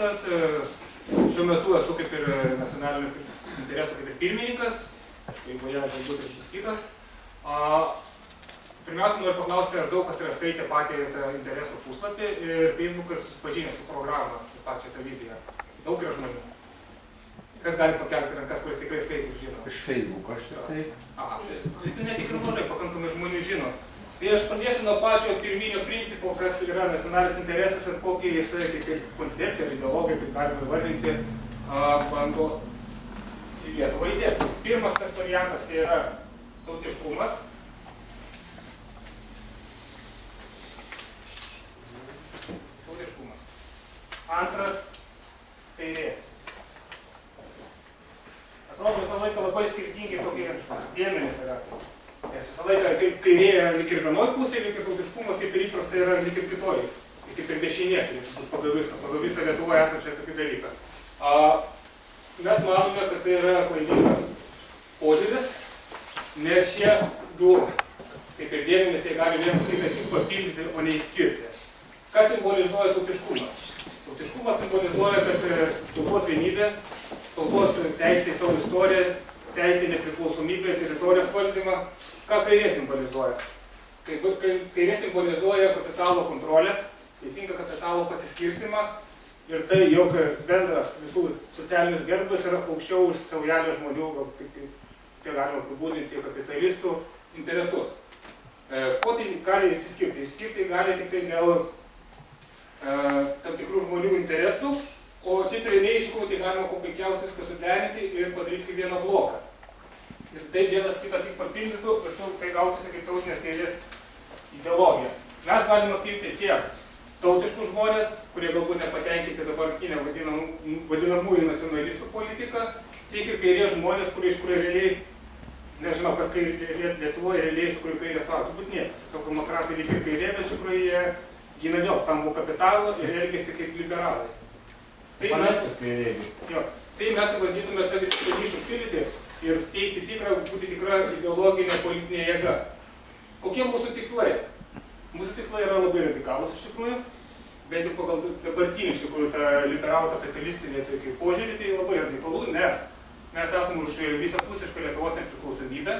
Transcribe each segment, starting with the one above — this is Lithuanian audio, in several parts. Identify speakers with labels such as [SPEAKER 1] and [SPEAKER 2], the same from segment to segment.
[SPEAKER 1] pažįstat, šiuo metu esu kaip ir nacionalinio intereso kaip ir pirmininkas, jeigu jie galbūt ir bus kitas. Pirmiausia, noriu paklausti, ar daug kas yra skaitę patį intereso puslapį ir Facebook ir susipažinę su programą, pačią tą viziją. Daug yra žmonių. Kas gali pakelti rankas, kuris tikrai skaitė ir žino?
[SPEAKER 2] Iš Facebook aš tik tai.
[SPEAKER 1] Tai netik ir mažai, pakankamai žmonių žino. Tai aš pradėsiu nuo pačio pirminio principo, kas yra nacionalinis interesas ir kokį jisai kaip koncepcija ar ideologija, kaip galima įvardinti, bando į Lietuvą įdėti. Pirmas tas variantas tai yra tautiškumas. Antras – kairės. Atrodo visą laiką labai skirtingi tokie dėmenys yra. Nes visą laiką kairė yra lyg ir vienoj pusėje, lyg ir tautiškumas kaip ir įprastai yra lyg ir kitoj. Kaip ir dešinė, pagal visą Lietuvoje esančią tokį dalyką. Mes manome, kad tai yra klaidingas požiūris, nes šie du kaip ir dėmenys jie gali vienas kitą tik papildyti, o ne įskirti. Kas simbolizuoja tautiškumas? Tautiškumas simbolizuoja, kad tautos vienybė, tautos teisė į savo istoriją, teisė į nepriklausomybę, teritorijos valdymą. Ką kairė simbolizuoja? Kairė simbolizuoja kapitalo kontrolę, teisingą kapitalo pasiskirstimą ir tai, jog bendras visų socialinis gerbūvis yra aukščiau už saujelę žmonių, gal kaip galima apibūdinti kapitalistų interesus. Ko tai gali įsiskirti? Įsiskirti gali tik tai dėl tam tikrų žmonių interesų, o šiaip realiai iš tikrųjų tai galima kuo puikiausiai viską suderinti ir padaryti kaip vieną bloką. Ir taip vienas kitą tik papildytų ir tai gautųsi kaip tautinės kairės ideologija. Mes galime apimti tiek tautiškus žmonės, kurie galbūt nepatenkinti dabartinę vadinamųjų nacionalistų politiką, tiek ir kairės žmonės, kurie iš kurių realiai, nežinau, kas Lietuvoje realiai iš kurių kairės savo, turbūt niekas. Socialdemokratai lyg ir kairė, bet iš tikrųjų jie gina vėl stambų kapitalą ir elgiasi kaip liberalai. Tai mes bandytume tą visą ryšį užpildyti ir teikti tikrą, būti tikra ideologinė politinė jėga. Kokie mūsų tikslai? Mūsų tikslai yra labai radikalūs iš tikrųjų, bent jau pagal dabartinį iš tikrųjų tą liberalų kapitalistinį požiūrį, tai labai radikalų, nes mes esame už visapusišką Lietuvos nepriklausomybę,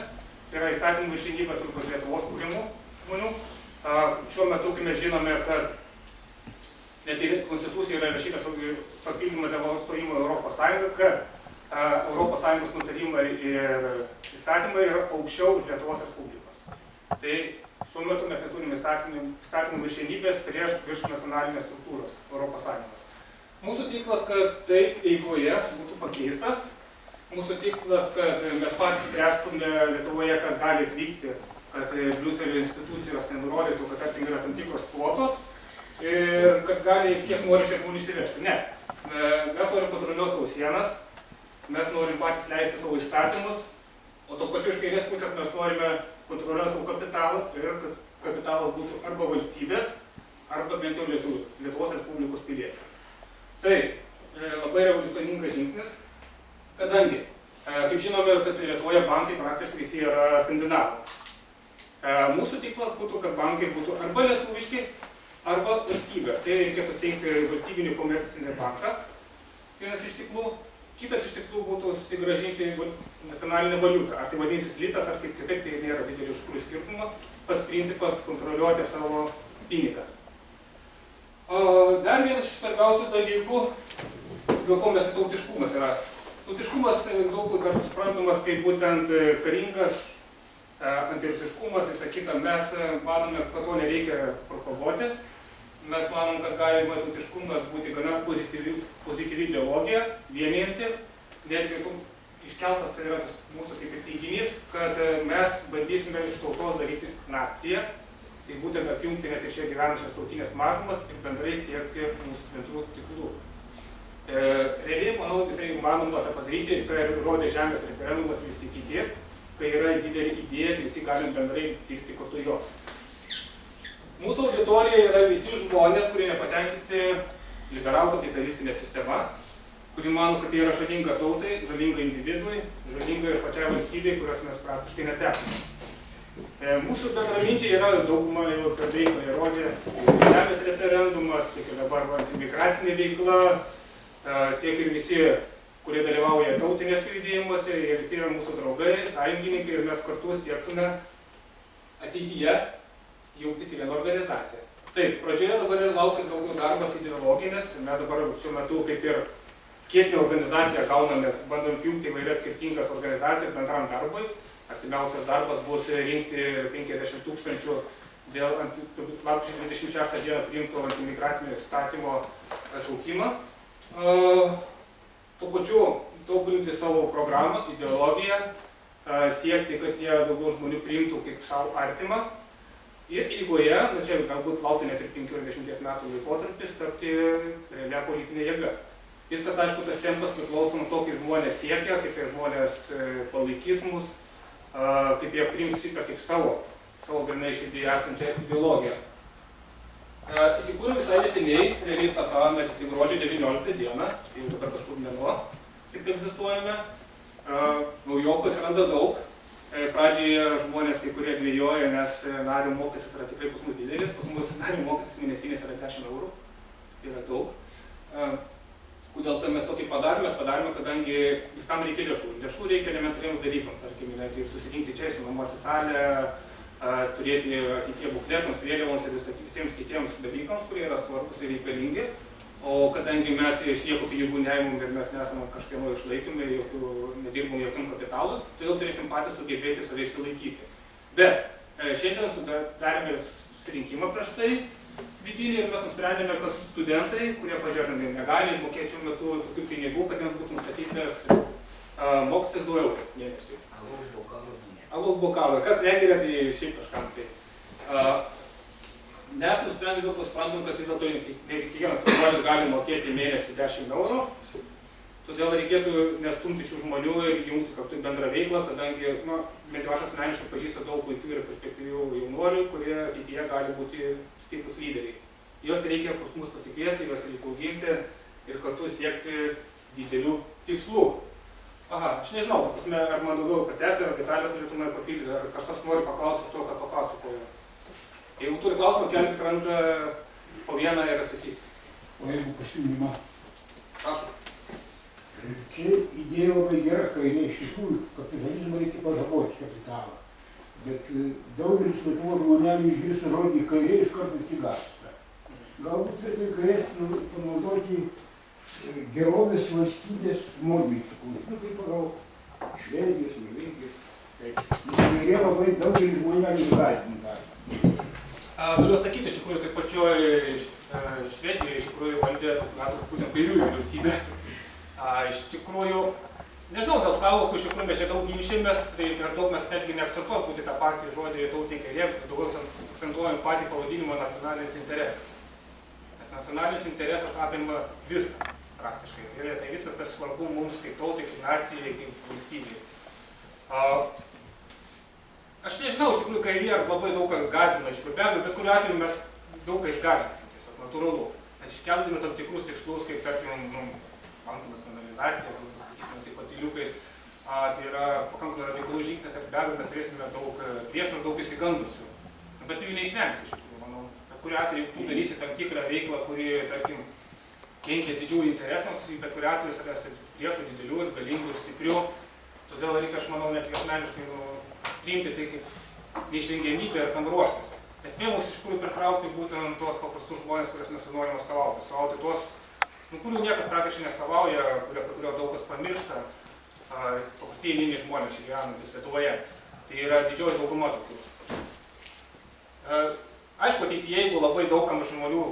[SPEAKER 1] tai yra įstatymų viršenybė turbūt Lietuvos kūrimų žmonių. Šiuo metu, kai mes žinome, kad net ir konstitucijoje yra rašytas papildymas dėl stojimo į Europos Sąjungą, kad Europos Sąjungos nutarimai ir įstatymai yra aukščiau už Lietuvos Respublikos. Tai šiuo metu mes neturime įstatymų viršenybės prieš virš nacionalinės struktūros Europos Sąjungos. Mūsų tikslas, kad tai eigoje būtų pakeista. Mūsų tikslas, kad mes patys spręstume Lietuvoje, kas gali atvykti, kad Briuselio institucijos nenurodytų, kad tarkim yra tam tikros kvotos ir kad gali kiek nori čia žmonių įsivežti. Ne. Mes norim kontroliuoti savo sienas, mes norim patys leisti savo įstatymus, o to pačiu iš kairės pusės mes norime kontroliuoti savo kapitalą ir kad kapitalas būtų arba valstybės, arba bent jau Lietuvos Respublikos piliečių. Tai labai revoliucioningas žingsnis, kadangi, kaip žinome, kad Lietuvoje bankai praktiškai visi yra skandinavai. Mūsų tikslas būtų, kad bankai būtų arba lietuviški, arba valstybės. Tai reikėtų steigti valstybinį komercinį banką. Vienas iš tiklų. Kitas iš tiklų būtų susigrąžinti nacionalinę valiutą. Ar tai vadinsis litas, ar kaip kitaip, tai nėra didelio iš kurių skirtumo. Pats principas kontroliuoti savo pinigą. Dar vienas iš svarbiausių dalykų, dėl ko mes tautiškumas yra. Tautiškumas daug dar suprantamas kaip būtent karingas, antirusiškumas, visą kitą. Mes manome, kad to nereikia propaguoti. Mes manom, kad galima tautiškumas būti gana pozityvi ideologija, vienijanti. Netgi iškeltas tai yra mūsų kaip ir teiginys, kad mes bandysime iš tautos daryti naciją. Tai būtent apjungti net iš čia gyvenančias tautinės mažumas ir bendrai siekti mūsų bendrų tikslų. Realiai, manau, visai įmanoma tą padaryti, tai rodė žemės referendumas visi kiti. Kai yra didelė idėja, tai visi galim bendrai dirbti kartu jos. Mūsų auditorija yra visi žmonės, kurie nepatenkinti liberalų kapitalistinė sistema, kuri mano, kad tai yra žalinga tautai, žalinga individui, žalinga ir pačiai valstybei, kurios mes praktiškai netekome. Mūsų bendraminčiai yra dauguma jau per veiklą įrodė žemės referendumas, tik dabar antimigracinė veikla, tiek ir visi, kurie dalyvauja tautinėse judėjimuose, jie visi yra mūsų draugai, sąjungininkai ir mes kartu siektume ateityje jungtis į vieną organizaciją. Taip, pradžioje dabar laukia daugiau darbas ideologinis, mes dabar šiuo metu kaip ir skėtinė organizacija gaunamės, bandom jungti įvairias skirtingas organizacijas bendram darbui. Artimiausias darbas bus rinkti 50 000 dėl lapkričio 26 dieną priimto antimigracinio įstatymo atšaukimą. Tuo pačiu tobulinti savo programą, ideologiją, siekti, kad jie daugiau žmonių priimtų kaip savo artimą. Ir eigoje, čia galbūt laukti net ir 5 ar 10 metų laikotarpis, tapti realia politinė jėga. Viskas, aišku, tas tempas priklauso nuo to, kaip žmonės siekia, kaip jie žmonės palaikys mus, kaip jie priims šitą kaip savo grinai širdyje esančią ideologiją. Įsikūrėm visai neseniai, realiai startavome tik gruodžio 19 dieną, tai dabar kažkur mėnuo, kaip egzistuojame. Naujokų atsiranda daug. Pradžioje žmonės kai kurie dvejoja, nes nario mokestis yra tikrai pas mus didelis, pas mus nario mokestis mėnesinis yra 10 eurų, tai yra daug. Kodėl tai mes tokį padarėme, kadangi viskam reikia lėšų. Lėšų reikia elementariems dalykams, tarkim, ir susirinkti čia, išsinuomoti salę, turėti ateityje bukletams, vėliavoms ir visiems kitiems dalykams, kurie yra svarbus ir reikalingi. O kadangi mes iš nieko pinigų neimam ir mes nesame kažkieno išlaikymai, nedirbam jokiam kapitalui, todėl turėsim patys sugebėti save išsilaikyti. Bet šiandien darėme susirinkimą prieš tai vidinį ir mes nusprendėme, kad studentai, kurie pažiūrėjome, negali mokėti šiuo metu tokių pinigų, kad jiems būtų nustatytas mokestis 2 eurų mėnesiui. Alaus bokalo. Kas negeria, tai šiaip kažkam tai. Mes nusprendėme vis dėlto suprantam, kad vis dėlto ne kiekvienas jaunuolis gali mokėti mėnesį 10 eurų. Todėl reikėtų nestumti šių žmonių ir jungti kartu į bendrą veiklą, kadangi, bent jau aš asmeniškai pažįstu daug puikių ir perspektyvių jaunuolių, kurie ateityje gali būti stiprūs lyderiai. Juos reikia pas mus pasikviesti, juos reikia auginti ir kartu siekti didelių tikslų. Aha, aš nežinau, ar man daugiau pratęsti, ar detalės norėtume papildyti, ar kažkas nori paklausti iš to, ką papasakoju. Jeigu turi klausimą, kelkit ranką po vieną ir atsakysiu.
[SPEAKER 2] O jeigu pasiūlymą?
[SPEAKER 1] Prašau.
[SPEAKER 2] Čia idėja labai gera, kairė iš tikrųjų, kapitalizmą reikia pažaboti kapitalą. Bet daugelis Lietuvos žmonėms išgirsta žodį kairė iš karto įsigąsta. Galbūt vietoj kairės panaudoti gerovės valstybės modelį sukurti, kaip pagal Švedijos, Norvegijos. Kairė labai daugelis žmonėms išgąsdina.
[SPEAKER 1] Galiu atsakyti, iš tikrųjų, taip pačioj Švedijoje iš tikrųjų valdė būtent kairiųjų vyriausybė. Iš tikrųjų, nežinau, dėl sąvokų, iš tikrųjų mes čia daug ginčėmės, tai per daug mes netgi neakcentuojam būti tą patį žodį tautinė kairė, daugiau akcentuojam patį pavadinimą nacionalinis interesas. Nes nacionalinis interesas apima viską praktiškai. Tai viskas, kas svarbu mums kaip tautai, kaip nacijai, kaip valstybei. Aš nežinau, iš tikrųjų, kairė ar labai daug ką gąsdina iš problемų, bet kuriuo atveju mes daug ką išgąsdinsim, tiesiog natūralu. Mes iškeldami tam tikrus tikslus, kaip tarkim, bankų nacionalizacija, sakytume, taip pat įliukais, tai yra pakankamai radikalus žingsnis, ir be abejo mes turėsime daug priešų ir daug įsigandusių. Bet jų neišvengsi, iš tikrųjų, manau. Bet kuriuo atveju tu darysi tam tikrą veiklą, kuri, tarkim, kenkia didžiųjų interesams, bet kuriuo atveju rasi priešų didelių ir galingų ir stiprių. Todėl reikia, aš manau, net asmeniškai priimti tai kaip neišvengiamybę ir tam ruoštis. Esmė mus iš tikrųjų pritraukti būtent tuos paprastus žmonės, kuriuos mes norime atstovauti. Atstovauti tuos, kurių niekas praktiškai neatstovauja, kurio daug kas pamiršta, paprastieji eiliniai žmonės čia gyvenantys Lietuvoje. Tai yra didžioji dauguma tokių. Aišku, ateityje, jeigu labai daugam žmonių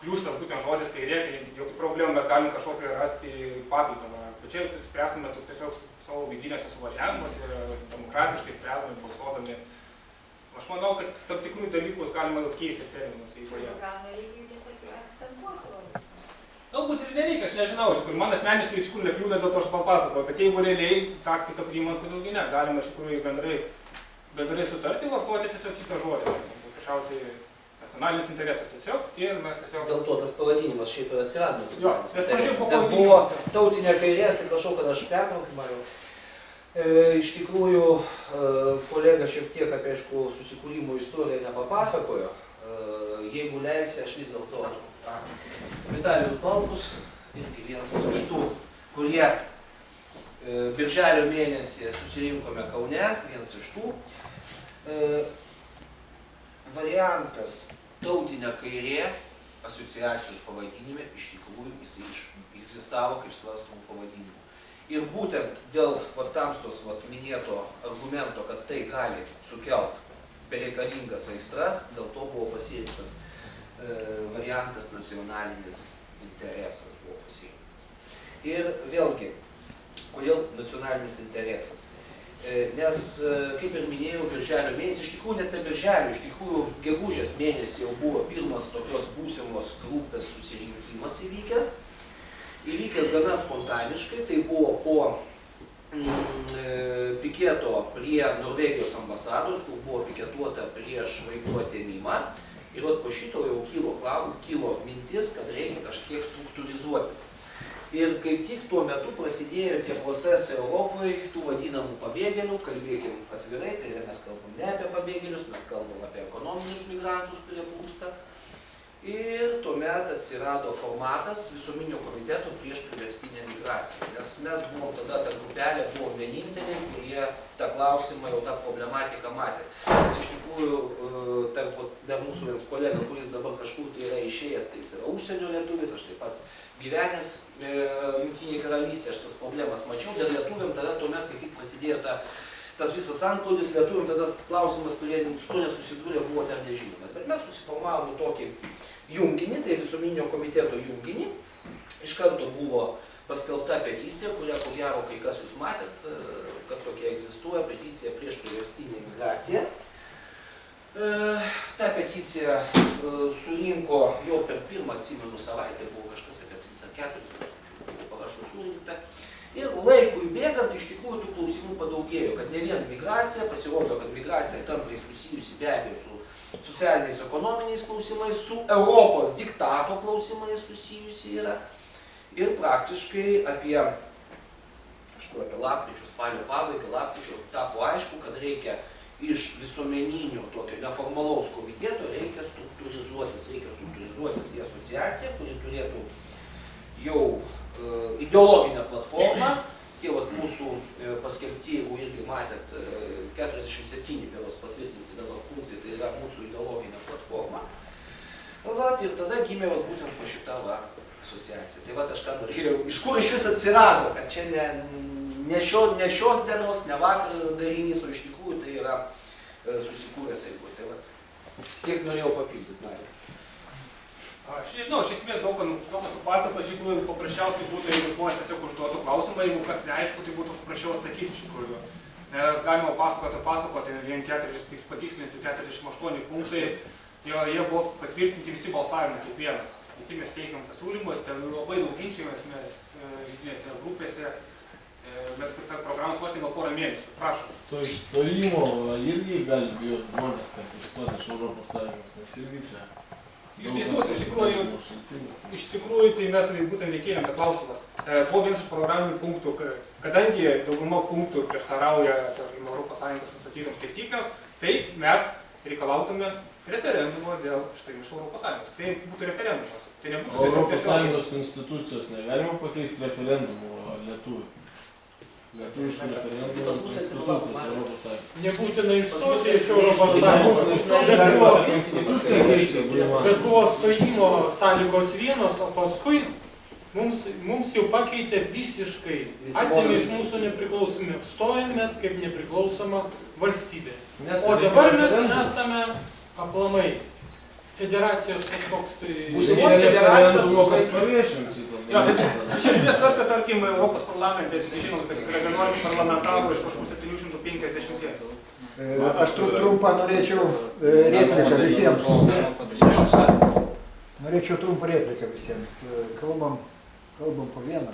[SPEAKER 1] kliūstas būtent žodis kairė, tai jokių problemų mes galim kažkokią rasti pakaitalą. Bet čia spręstume tiesiog savo vidinėse suvažiavimuose, demokratiškai spręsdami, balsuodami. Aš manau, kad tam tikrų dalykus galima keisti terminus eigoje.
[SPEAKER 3] Gal nereikia tiesiog akcentuoti?
[SPEAKER 1] Galbūt ir nereikia, aš nežinau, iš tikrųjų. Man asmeniškai iš tikrųjų nekliūna, dėl to aš papasakoju. Bet jeigu realiai taktiką priimant, kodėlgi ne, galima iš tikrųjų bendrai sutarti, vartoti tiesiog kitą žodį. Paprasčiausiai nacionalinis interesas tiesiog ir mes tiesiog...
[SPEAKER 4] Dėl to tas pavadinimas šiaip ir atsirado.
[SPEAKER 1] Nes
[SPEAKER 4] buvo tautinė kairė, atsiprašau, kad aš pertraukiu, Mariau. Iš tikrųjų, kolega šiek tiek apie, aišku, susikūrimo istoriją nepapasakojo. Jeigu leisi, aš vis dėlto Vitalijus Balkus, irgi vienas iš tų, kurie birželio mėnesį susirinkome Kaune, vienas iš tų. Variantas tautinė kairė asociacijos pavadinime iš tikrųjų jis egzistavo kaip svarstomų pavadinimų. Ir būtent dėl tamstos minėto argumento, kad tai gali sukelt bereikalingas aistras, dėl to buvo pasirinktas variantas nacionalinis interesas buvo pasirinktas. Ir vėlgi, kodėl nacionalinis interesas? Nes, kaip ir minėjau, birželio mėnesį, iš tikrųjų net ne birželio, iš tikrųjų gegužės mėnesį jau buvo pirmas tokios būsimos grupės susirinkimas įvykęs. Įvykęs gana spontaniškai, tai buvo po piketo prie Norvegijos ambasados, kur buvo piketuota prieš vaikų atėmimą. Ir po šito jau kilo mintis, kad reikia kažkiek struktūrizuotis. Ir kaip tik tuo metu prasidėjo tie procesai Europoje, tų vadinamų pabėgėlių, kalbėkim atvirai, tai mes kalbam ne apie pabėgėlius, mes kalbam apie ekonominius migrantus, kurie plūsta. Ir tuomet atsirado formatas visuomeninio komiteto prieš priverstinę migraciją. Nes mes buvom tada, ta grupelė, buvom vieninteliai, kurie tą klausimą, jau tą problematiką matė. Nes iš tikrųjų, dar mūsų vienas kolega, kuris dabar kažkur tai yra išėjęs, tai jis yra užsienio lietuvis, aš taip pats gyvenęs Jungtinėje karalystėje, aš tas problemas mačiau, bet lietuviam tada tuomet, kai tik prasidėjo tas visas antplūdis, lietuviam tada klausimas, kurie su to nesusidūrė, buvo dar nežinomas. Bet mes susiformavome tokį junginį, tai visuomeninio komiteto junginį. Iš karto buvo paskelbta peticija, kurią ko gero kai kas jūs matėt, kad tokia egzistuoja, peticija prieš priverstinę migraciją. Ta peticija surinko jau per pirmą, atsimenu, savaitę, buvo kažkas apie 3 ar 4 tūkstančius parašų surinkta. Ir laikui bėgant iš tikrųjų tų klausimų padaugėjo, kad ne vien migracija, pasirodo, kad migracija tampriai susijusi be abejo su socialiniais, ekonominiais klausimais, su Europos diktato klausimais susijusi yra. Ir praktiškai apie lapkričio, spalio pabaigą, lapkričio tapo aišku, kad reikia iš visuomeninio tokio neformalaus komiteto reikia struktūrizuotis į asociaciją, kuri turėtų jau ideologinę platformą. Tie mūsų paskelbti, jeigu irgi matėt, 47 beros patvirtinti dabar punktai, tai yra mūsų ideologinė platforma. Ir tada gimė būtent šita asociacija. Tai aš ką norėjau, iš kur iš vis atsirado, kad čia ne šios dienos, ne vakar darinys, o iš tikrųjų tai yra susikūręs eigu. Tai tiek norėjau papildyti.
[SPEAKER 1] Aš nežinau, iš esmės daug kas papasakotas, iš tikrųjų paprasčiausiai būtų, jeigu žmonės tiesiog užduotų klausimą, jeigu kas neaišku, tai būtų paprasčiau atsakyti iš tikrųjų. Nes galima pasakoti, vien patikslinti 48 punktai, jie buvo patvirtinti visi balsavimai, kiekvienas. Visi mes teikiam pasiūlymus, ten labai daug ginčijomės mes vidinėse grupėse, mes programą svarstėm gal porą mėnesių. Prašom.
[SPEAKER 5] To išstojimo irgi gali bijoti žmonės, kad išstoti iš Europos Sąjungos, nes irgi čia.
[SPEAKER 1] Jūs teisus, iš tikrųjų tai mes būtent nekėlėm tą klausimą. Buvo vienas iš programinių punktų, kadangi dauguma punktų prieštarauja Europos Sąjungos nustatytoms taisyklėms, tai mes reikalautume referendumo dėl išstojimo iš Europos Sąjungos. Tai būtų referendumas. Tai nebūtų
[SPEAKER 5] Europos Sąjungos institucijos negalima pakeisti referendumu lietuvių. Lietuviškų referendumų institucijos Europos Sąjungos.
[SPEAKER 6] Nebūtina išstoti iš Europos Sąjungos. Bet buvo stojimo sąlygos vienos, o paskui mums jau pakeitė visiškai. Atėmė iš mūsų nepriklausomybę. Stojamės kaip nepriklausoma valstybė. O dabar mes esame aplamai federacijos kažkoks tai...
[SPEAKER 4] Būsimos federacijos
[SPEAKER 1] Iš esmės tas, kad tarkim Europos parlamente, žinom, kad yra 11 parlamentarų iš kažkur 750.
[SPEAKER 7] Aš trumpą norėčiau repliką visiems. Norėčiau trumpą repliką visiems. Kalbam po vieną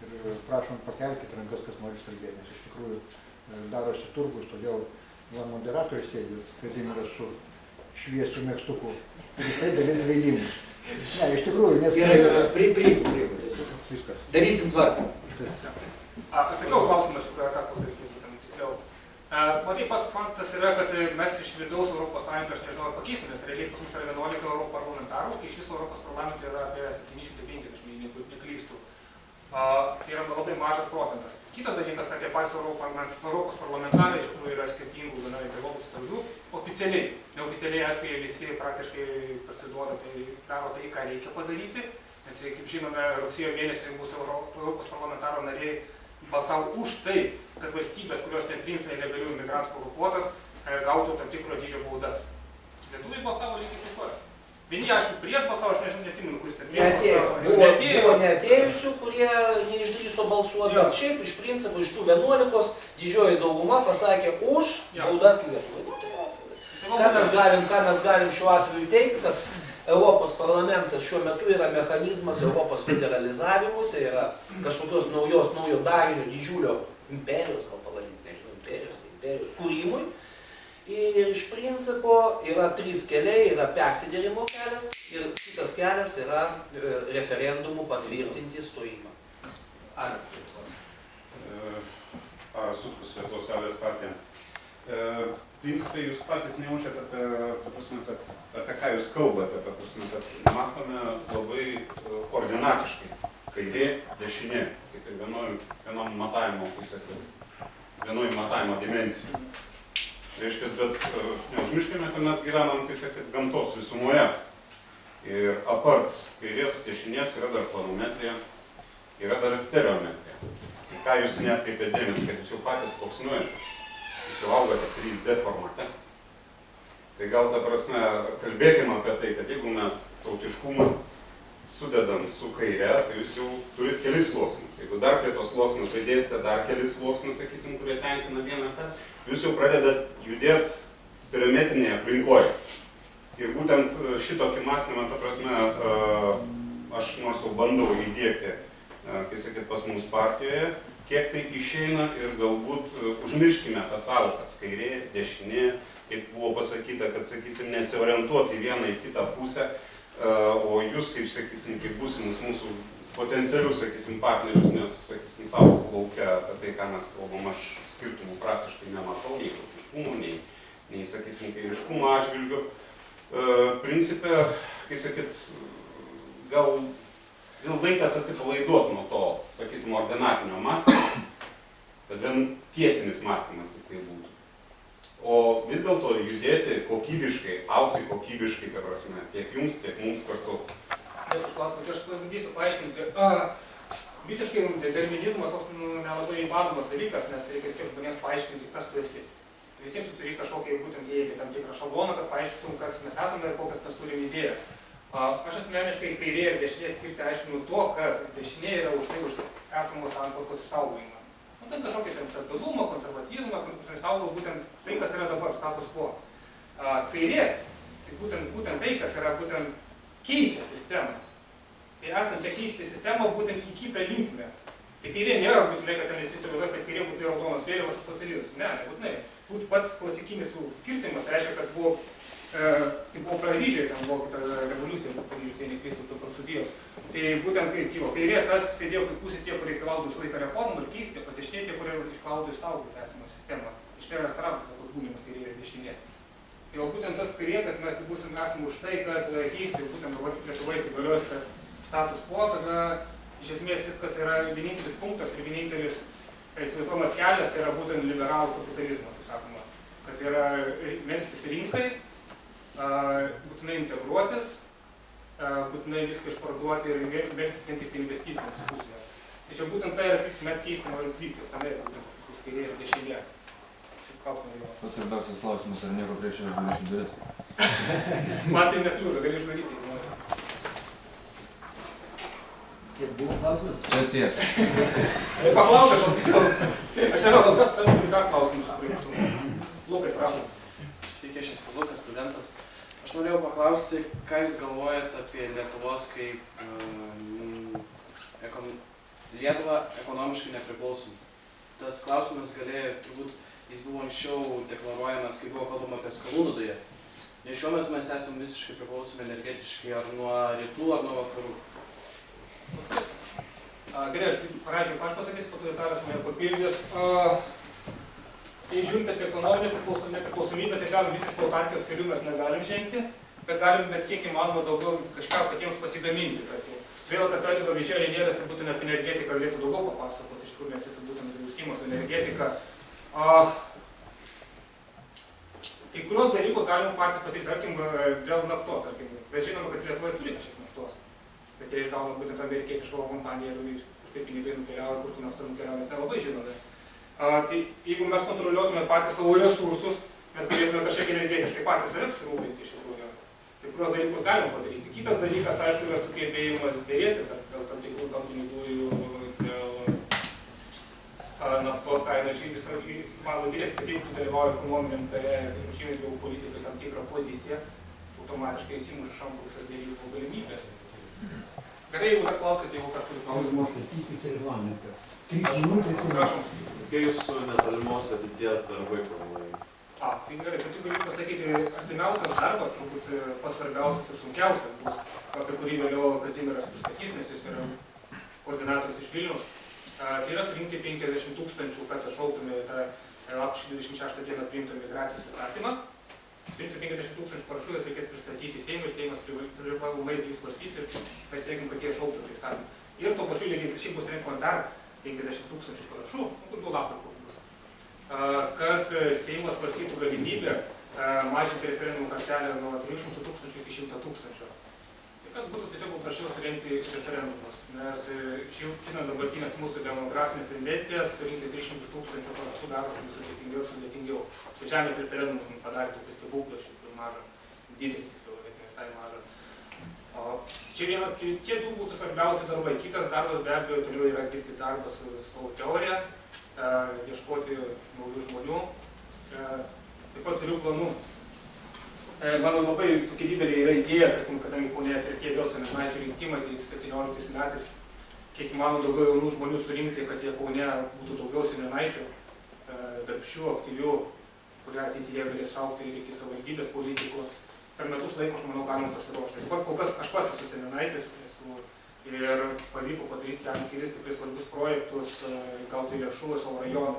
[SPEAKER 7] ir prašom pakelkite rankas, kas nori kalbėti, nes iš tikrųjų darosi turgus, todėl moderatorius sėdi, Kazimieras su šviesiu megztuku ir jisai dalins vėlimus. Ne, iš tikrųjų, nes...
[SPEAKER 8] Gerai, viskas. Darysim tvarką.
[SPEAKER 1] Atsakiau klausimą, iš tikrųjų, ką pasakyti, būtent tiksliau. Matai, pats faktas yra, kad mes iš vidaus Europos Sąjungą, aš nežinau, pakeisim, nes realiai pas mus yra 11 europarlamentarų, kai iš viso Europos parlamente yra apie 750, jeigu neklystu. Tai yra labai mažas procentas. Kitas dalykas, kad tie patys Europos parlamentarai iš tikrųjų yra skirtingų gana ideologų stambių, oficialiai. Neoficialiai, aišku, jie visi praktiškai pasiduoda, tai daro tai, ką reikia padaryti. Nes, kaip žinome, rugsėjo mėnesį bus Europos parlamentaro nariai balsavo už tai, kad valstybės, kurios nepriims nelegalių imigrantų provokuotas, gautų tam tikro dydžio baudas. Lietuviai balsavo lygiai taip pat. Vieni, aišku, prieš balsavo, aš neatsimenu, kuris ten
[SPEAKER 4] Buvo neatėjusių, kurie neišdrįso balsuoti, bet šiaip iš principo iš tų 11 didžioji dauguma pasakė už baudas Lietuvai. Ką mes galim šiuo atveju teikti, kad Europos parlamentas šiuo metu yra mechanizmas Europos federalizavimui, tai yra kažkokios naujo darinio didžiulio imperijos, gal pavadinti, nežinau, imperijos kūrimui. Ir iš principo yra 3 keliai, yra persiderimo kelias ir kitas kelias yra referendumų patvirtinti stojimą.
[SPEAKER 1] Aras.
[SPEAKER 8] Aras Sutkus, Lietuvos liaudies partija. Principai jūs patys nejaučiate apie ką jūs kalbate, kad mąstome labai koordinatiškai, kairė, dešinė, kaip ir vienom matavimo pusė, vienoj matavimo dimensijų. Reiškia, bet neužmirškime, kad mes gyvenam, kaip sakėt, gamtos visumoje. Ir apart kairės dešinės yra dar planometrija, yra dar stereometrija. Tai ką jūs neatkreipėte dėmesį, kad jūs jau patys sluoksniuojate, jūs jau augote 3D formate. Tai gal ta prasme, kalbėkime apie tai, kad jeigu mes tautiškumą sudedam su kaire, tai jūs jau turit kelis sluoksnius. Jeigu dar prie tos sluoksnių pridėsite dar kelis sluoksnius, sakysim, kurie tenkina vieną kartą, jūs jau pradedat judėti stereometrinėje aplinkoje. Ir būtent šitokį mąstymą, ta prasme, aš nors jau bandau įdiegti, kai sakyt, pas mus partijoje, kiek tai išeina ir galbūt užmirškime tas sąvokas, kairė, dešinė, kaip buvo pasakyta, kad, sakysim, nesiorientuoti vieną į kitą pusę, o jūs, kaip, sakysim, kaip būsimus mūsų potencialius, sakysim, partnerius, nes, sakysim, sąvokų laukia apie tai, ką mes kalbam, aš skirtumų praktiškai nematau, nei tautiškumo, nei, sakysim, kairiškumo atžvilgių. Principe, kai sakyt, gal laikas atsipalaiduot nuo to, sakysim, ordinatinio mąstymo, kad vien tiesinis mąstymas tik tai būtų. O vis dėlto judėti kokybiškai, augti kokybiškai, ta prasme, tiek jums, tiek mums kartu.
[SPEAKER 1] Aš pabandysiu paaiškinti. Visiškai determinizmas toks nelabai įmanomas dalykas, nes reikia visiems žmonėms paaiškinti, kas tu esi. Visiems tu turi kažkokiai būtent įeiti tam tikrą šabloną, kad paaiškintum, kas mes esame ir kokias mes turim idėjas. Aš asmeniškai kairė ir dešinė skirti aiškinu to, kad dešinė yra už tai už esamos santvarkos išsaugojimą. Ten kažkokia ten stabilumo, konservatizmas, išsaugos būtent tai, kas yra dabar status quo. Kairė, tai būtent tai, kas yra būtent keičia sistemą. Tai esant čia keisti sistemą būtent į kitą linkmę. Tai kairė nėra būtinai, kad ten visi įsivaizduoja, kad kairė būtų raudonas vėliavas ir socializmas. Ne, nebūtinai. Būtų pats klasikinis skirtimas, reiškia, kad buvo Paryžiuje, ten buvo revoliucija, Paryžius, jei neklystu, Prancūzijos. Tai būtent kai kilo kairė, tas sėdėjo kaip pusė tie, kurie reikalautų visą laiką reformų ir keisti, o dešinė tie, kurie reikalautų išsaugoti esamą sistemą. Iš tai yra atsiradusi atbūnimas kairė ir dešinė. Tai o būtent tas kairė, kad mes būsim esam už tai, kad keisti būtent Lietuvoje įsigaliojus status quo, kad iš esmės viskas yra vienintelis punktas ir vienintelis įsivaizduojamas kelias, tai yra būtent liberalų kapitalizmas, kaip sakoma. Kad yra melstis rinkai, būtinai integruotis, būtinai viską išparduoti ir melstis vien tik investicijoms į pusę. Tai čia būtent tai yra, kaip mes keisti norim kryptis, tame yra būtent kairė ir dešinė.
[SPEAKER 9] Pats svarbiausias klausimas, ar nieko prieš aš galiu uždaryti?
[SPEAKER 1] Man tai nekliūda, gali uždaryti, jeigu nori.
[SPEAKER 9] Tiek buvo klausimas? Čia tiek.
[SPEAKER 1] Aš paklausau, aš nežinau, gal kas turi dar klausimus supriimtų. Lukai, prašom.
[SPEAKER 10] Sveiki, aš esu Lukas, studentas. Aš norėjau paklausti, ką jūs galvojate apie Lietuvos kaip Lietuvą ekonomiškai nepriklausomą. Tas klausimas galėjo, turbūt, jis buvo anksčiau deklaruojamas, kai buvo kalbama apie skalūnų dujas. Nes šiuo metu mes esame visiškai priklausomi energetiškai ar nuo rytų, ar nuo vakarų.
[SPEAKER 1] Gerai, aš pradžioje aš pasakysiu, po to Vitaras mane papildys. Tai žiūrint apie ekonominę nepriklausomybę, tai galim visiškai autarkijos kelių mes negalim žengti, bet galim bet kiek įmanoma daugiau kažką patiems pasigaminti. Vėl, kad Algio viešėjo leidėjas, tai būtent apie energetiką galėtų daugiau papasakoti, iš kur mes jis būtent užsiima su energetika. Kai kurios dalykus galima patys pasakyti, tarkim, dėl naftos, tarkim. Mes žinome, kad Lietuvoje turi kažkiek naftos, bet jie išgauna būtent amerikietiško kompaniją ir kaip pinigai nukeliauja, kur tu naftą nukeliauja, mes nelabai žinome. Tai jeigu mes kontroliuotume patys savo resursus, mes galėtume kažkiek energetiškai patys save apsirūpinti iš tikrųjų. Kai kurios dalykus galima padaryti. Kitas dalykas, aišku, yra sugebėjimas dėrėtis dėl tam tikrų gamtinių dujų, dėl naftos kainų. Man vadinasi, kad jeigu tu dalyvauji ekonominiam kare ir užimi geopolitikai tam tikrą poziciją, automatiškai įsimuša šampo visas dėrybų galimybės. Gerai, jeigu dar klausite, jeigu kas turi klausimų.
[SPEAKER 2] 3 minutės.
[SPEAKER 1] Prašom.
[SPEAKER 11] Kokie jūsų netolimos ateities darbai planuojami?
[SPEAKER 1] Tai gerai, tai tu gali pasakyti, artimiausias darbas, turbūt pats svarbiausias ir sunkiausias bus, apie kurį vėliau Kazimieras pristatys, nes jis yra koordinatorius iš Vilniaus. Tai yra surinkti 50 000, kad atšauktume tą lapkričio 26 dieną priimtą migracijos įstatymą. Surinkti 50 000 parašų, jas reikės pristatyti Seimui, Seimas privalomai jį svarstys ir pasiekim, kad jie atšauktų tą įstatymą. Ir tuo pačiu lygiai grečiai bus rinkama dar 50 000 parašų, du lapai kur bus, kad Seimas svarstytų galimybę mažinti referendumų kartelę nuo 300 000 iki 100 000. Ir kad būtų tiesiog paprasčiau surengti referendumus, nes žinant dabartinės mūsų demografinės tendencijas, surinkti 300 000 parašų darosi vis sudėtingiau ir sudėtingiau. Tai žemės referendumus mums padarė tokį stebuklą, šiaip mažą, didelį, bet ne visai mažą. Čia du būtų svarbiausi darbai. Kitas darbas be abejo toliau yra dirbti darbą su savo teorija, ieškoti naujų žmonių. Taip pat turiu planų. Mano labai tokia didelė yra idėja, tarkim, kadangi Kaune atėjo vėl seniūnaičių rinkimai, tai 17 metais kiek įmanoma daugiau jaunų žmonių surinkti, kad jie Kaune būtų daugiau seniūnaičių, darbščių, aktyvių, kurie ateityje galės šaukti ir iki savivaldybės politikų. Per metus laiko, aš manau, galim pasiruošti. Dabar kol kas aš pats esu seniūnaitis ir pavyko padaryti kelis tikrai svarbius projektus, gauti lėšų savo rajonų.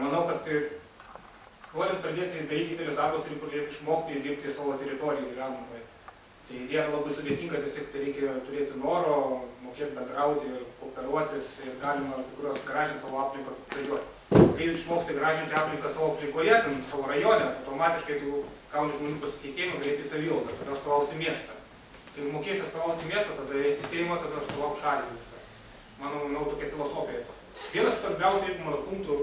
[SPEAKER 1] Manau, kad norint pradėti daryti didelis darbas, turi pradėti išmokti dirbti savo teritoriją gyvenamai. Tai nėra labai sudėtinga, tiesiog tai reikia turėti noro, mokėti bendrauti, kooperuotis ir galima kurios gražinti savo aplinką atvažiuoti. Kai išmoksti gražinti aplinką savo aplinkoje, savo rajone, automatiškai tu gauni žmonių pasitikėjimą, galėti savivaldą, tada atstovausi miestą. Kai mokėsi atstovauti miestą, tada eiti į Seimą, tada atstovausi šalį visą. Manau, tokia filosofija. Vienas svarbiausių mano punktų,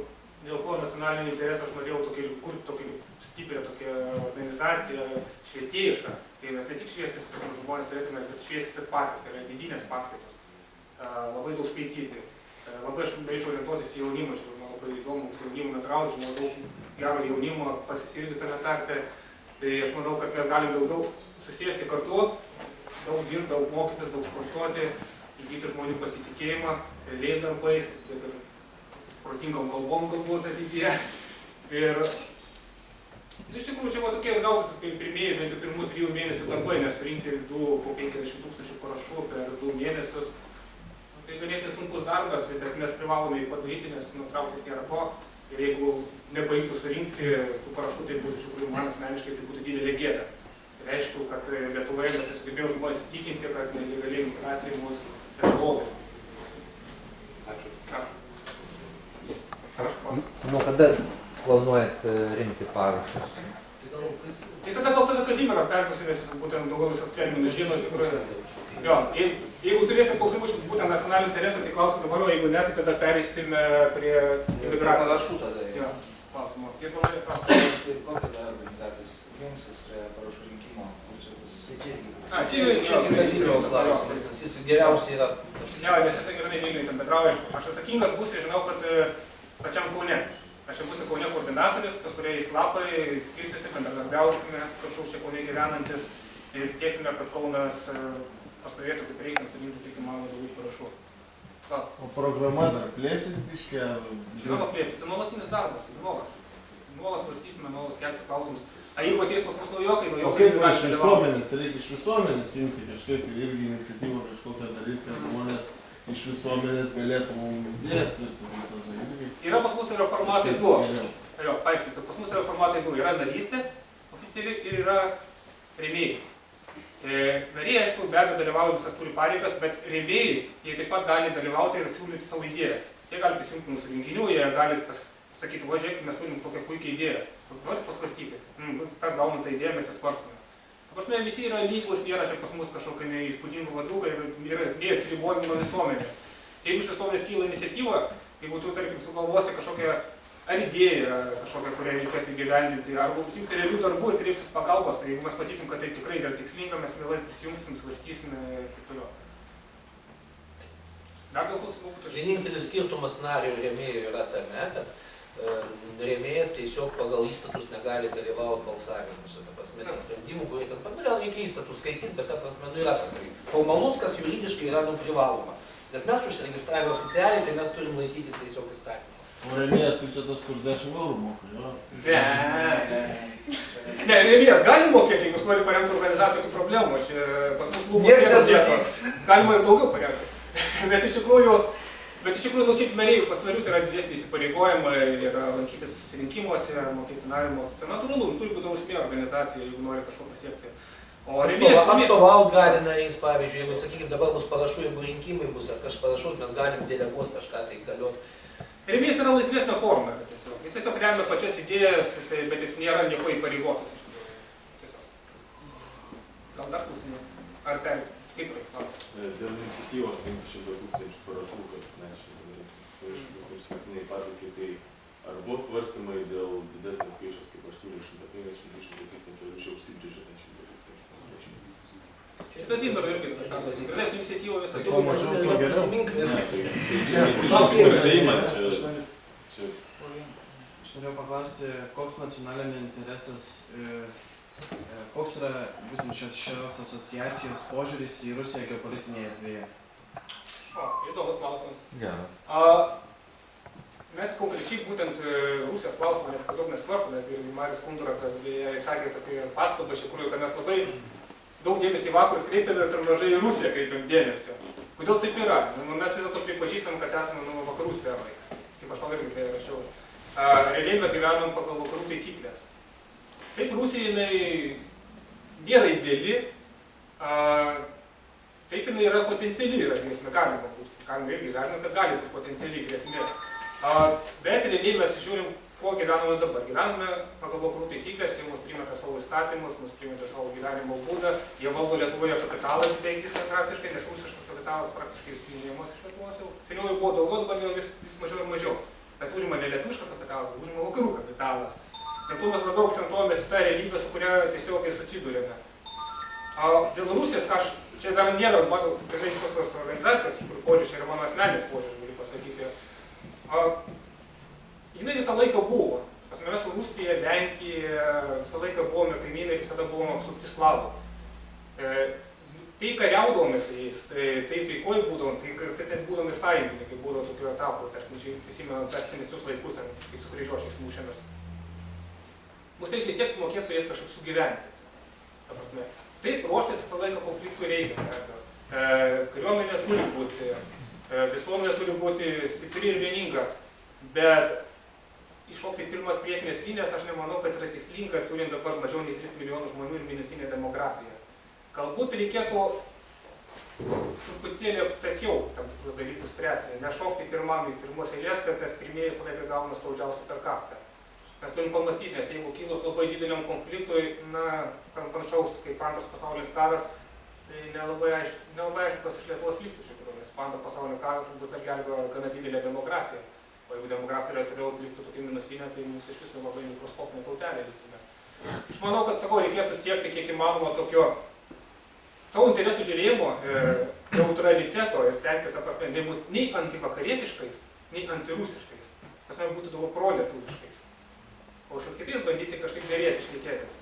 [SPEAKER 1] dėl ko nacionalinį interesą aš norėjau kurti tokį stiprią tokią organizaciją, švietėjišką. Tai mes ne tik šviesti, kad žmonės turėtume, bet šviesti ir patys, tai yra vidinės paskaitos. Labai daug skaityti. Labai aš norėčiau orientuotis į jaunimą, man labai įdomu su jaunimu bendrauti, žinau daug gero jaunimo, pats irgi tame tarpe. Tai aš manau, kad mes galim daugiau susėsti kartu, daug dirbti, daug mokytis, daug sportuoti, įgyti žmonių pasitikėjimą, realiais darbais, tiek ir protingom kalbom galbūt ateityje. Ir iš tikrųjų čia buvo tokie ir gautus pirmieji, bent jau pirmų 3 mėnesių darbai, nes surinkti po 50 000 parašų per 2 mėnesius. Tai ganėtinai sunkus darbas, bet mes privalome jį padaryti, nes nutrauktis nėra ko. Ir jeigu nepavyktų surinkti tų parašų, tai būtų iš tikrųjų man asmeniškai tai būtų didelė gėda. Tai reiškia, kad Lietuvoje mes nesugebėjome žmonės įtikinti, kad nelegaliai migracija mus yra blogas. Ačiū.
[SPEAKER 12] Nuo kada planuojat rinkti parašus?
[SPEAKER 1] Tai tada Kazimieras perklausė, nes jis būtent daugiau visas terminus žino, iš tikrųjų. Jo, jeigu turėsite klausimų iš būtent nacionalinio intereso, tai klauskite dabar, o jeigu ne, tai tada pereisime prie imigracijos.
[SPEAKER 10] Parašų tada.
[SPEAKER 1] Jo, klausimų.
[SPEAKER 13] Kokia dar organizacijos jungsis prie parašų rinkimo?
[SPEAKER 10] Čia Kazimiero klausimas, nes jis geriausiai yra.
[SPEAKER 1] Ne, nes jis gerai Vilniuje ten bendrauja. Aš atsakingas būsiu, žinau, kad pačiam Kaune. Aš čia būsiu Kaune koordinatorius, pas kuriais lapai skirstysi, bendradarbiausime, kažkoks čia Kaune gyvenantis ir sieksime, kad Kaunas pastovėtų kaip reikia, surinktų kiek įmanoma daugiau parašų.
[SPEAKER 5] O programa dar plėsit biškį?
[SPEAKER 1] Žinoma plėsit, tai nuolatinis darbas, tai nuolat. Nuolat svarstysime, nuolat kelsi klausimus. A jeigu ateis pas mus naujokai,
[SPEAKER 5] O kaip iš visuomenės, reikia iš visuomenės imti kažkaip ir irgi iniciatyvą kažkokią daryti, kad žmonės iš visuomenės galėtų mums idėjas pristatyti.
[SPEAKER 1] Yra pas mus reformatai du. Jo, paaiškinsiu, pas mus reformuotojai du yra narystė oficialiai ir yra rėmėjai. Nariai, aišku, be abejo dalyvauja, visas turi pareigas, bet rėmėjai, jie taip pat gali dalyvauti ir siūlyti savo idėjas. Jie gali prisijungti mūsų renginių, jie gali pasakyti, va žiūrėkit, mes turim tokią puikią idėją. Norite pasvarstyti, mes gaunam tą idėją, mes ją svarstame. Ta prasme, visi yra lygus, nėra čia pas mus kažkokia neįspūdingų vadų ir neatsiribojami nuo visuomenės. Jeigu iš visuomenės kyla iniciatyva, jeigu tu, tarkim, sugalvosi kažkokią ar idėją kažkokią, kurią reikėtų įgyvendinti, arba užsimti realių darbų ir kreipsis pagalbos, tai jeigu mes matysim, kad tai tikrai yra tikslinga, mes mielai prisijungsim, svarstysime ir taip toliau. Dar gal klausimų būtų?
[SPEAKER 4] Vienintelis skirtumas nario ir rėmėjo yra tame, kad rėmėjas tiesiog pagal įstatus negali dalyvauti balsavimuose. Ta prasme, ten sprendimų, kurie ten pat, gal reikia įstatus skaityti, bet ta prasme, yra tas formalus, kas juridiškai yra privaloma. Nes mes užsiregistravę oficialiai, tai mes turim laikytis tiesiog įstatymą.
[SPEAKER 5] O rėmėjas tai čia tas, kur 10 eurų moka, jo?
[SPEAKER 1] Ne, rėmėjas gali mokėti, jeigu nori paremti organizaciją, tai problemų. Pas mus klubų vietos. Galima ir daugiau paremti. Bet iš tikrųjų, čia nariai, pas narius yra didesnį įsipareigojimą ir lankytis susirinkimuose, mokėti narimus. Tai natūralu, turi būti drausmė organizacija, jeigu nori kažko pasiekti.
[SPEAKER 4] Atstovaut gali narys, pavyzdžiui, jeigu, sakykime, dabar bus parašų, jeigu rinkimai bus ar kažką parašų, mes galim deleguoti kažką tai galioti.
[SPEAKER 1] Rėmėjas yra laisvesnė forma, tiesiog. Jis tiesiog remia pačias idėjas, bet jis nėra nieko įpareigotas. Gal dar klausimų? Ar perėti? Kaip reikia?
[SPEAKER 11] Dėl iniciatyvos rinkti 100 000 parašų, kad mes šitą 107 patys, tai ar buvo svarstymai dėl didesnės skaičiaus, kaip aš siūliau 150-200 000, ar čia užsibrėžė ten 100 000?
[SPEAKER 1] Šitas Zimber irgi, gradesnė iniciatyva visą.
[SPEAKER 5] Tai kuo mažiau, tuo geriau.
[SPEAKER 10] Aš norėjau paklausti, koks nacionalinio interesas, koks yra būtent šios asociacijos požiūris į Rusiją geopolitinėje erdvėje?
[SPEAKER 1] Įdomus klausimas.
[SPEAKER 9] Geras.
[SPEAKER 1] Mes konkrečiai būtent Rusijos klausimą daug nesvarstome, ir Marius Kunduratas sakė tokią pastabą, iš tikrųjų, kad mes labai daug dėmesį į vakarus kreipiame ir per mažai į Rusiją kreipiam dėmesio. Kodėl taip yra? Mes vis dėlto pripažįstam, kad esame vakarų sferoje, kaip aš tau irgi rašiau. Realiai mes gyvenam pagal vakarų taisyklės. Taip, Rusija jinai nėra ideali, taip jinai yra potenciali, yra grėsmė, galima irgi galime, kad gali būti potencialiai grėsmė. Bet realiai mes žiūrim, kuo gyvename dabar. Gyvename pagal vakarų taisyklės, jie mus primeta savo įstatymus, mus primeta savo gyvenimo būdą, jie valdo Lietuvoje kapitalą beveik visą praktiškai, nes rusiškas kapitalas praktiškai išstūmimas iš Lietuvos jau. Seniau jau buvo daugiau, dabar jau vis mažiau ir mažiau. Bet užima ne lietuviškas kapitalas, užima vakarų kapitalas. Dėl to mes labiau akcentuojamės į tą realybę, su kuria tiesiog susidurėme. Dėl Rusijos, čia dar nėra mano tikrai visos organizacijos, iš kur požiūrės, čia yra mano asmeninis požiūrės, galiu pasakyti. Jinai visą laiką buvo. Mes su Rusija, Lenkija, visą laiką buvome kaimynai, visada buvome apsupti slavų. Tai kariaudavom su jais, tai taikoj būdavom, tai kartais net būdavom ir sąjungininkai, būdavo tokių etapų, tarkim, prisimenam per senesnius laikus, kaip su kryžiuočiais mūšėmės. Mums reikia vis tiek mokėti su jais kažkaip sugyventi. Ta prasme. Taip, ruoštis visą laiką konfliktų reikia. Kariuomenė turi būti, visuomenė turi būti stipri ir vieninga, bet iššokti pirmas priekinės linijas, aš nemanau, kad yra tikslinga, turint dabar mažiau nei 3 milijonų žmonių ir mėnesinė demografija. Galbūt reikėtų truputėlį aptakiau tam tikrus dalykus spręsti, nešokti pirmam į pirmos eilės, kad tas pirmieji visą laiką gauna skaudžiausiai per kaktą. Mes turim pamastyti, nes jeigu kilus labai dideliam konfliktui, panašaus kaip Antras pasaulinis karas, tai nelabai aišku, kas iš Lietuvos liktų iš tikrųjų, nes po Antro pasaulinio karo turbūt dar gelbėjo gana didelė demografija. O jeigu demografija toliau liktų tokia minusinė, tai mūsų iš viso labai mikroskopinė tautelė liktume. Aš manau, kad, reikėtų siekti kiek įmanoma tokio savo interesų žiūrėjimo, neutraliteto ir stengtis, nebūti nei antivakarietiškais, nei antirusiškais. Būtų daugiau prolietuviškais. O su kitais bandyti kažkaip dėrėti, šnekėtis.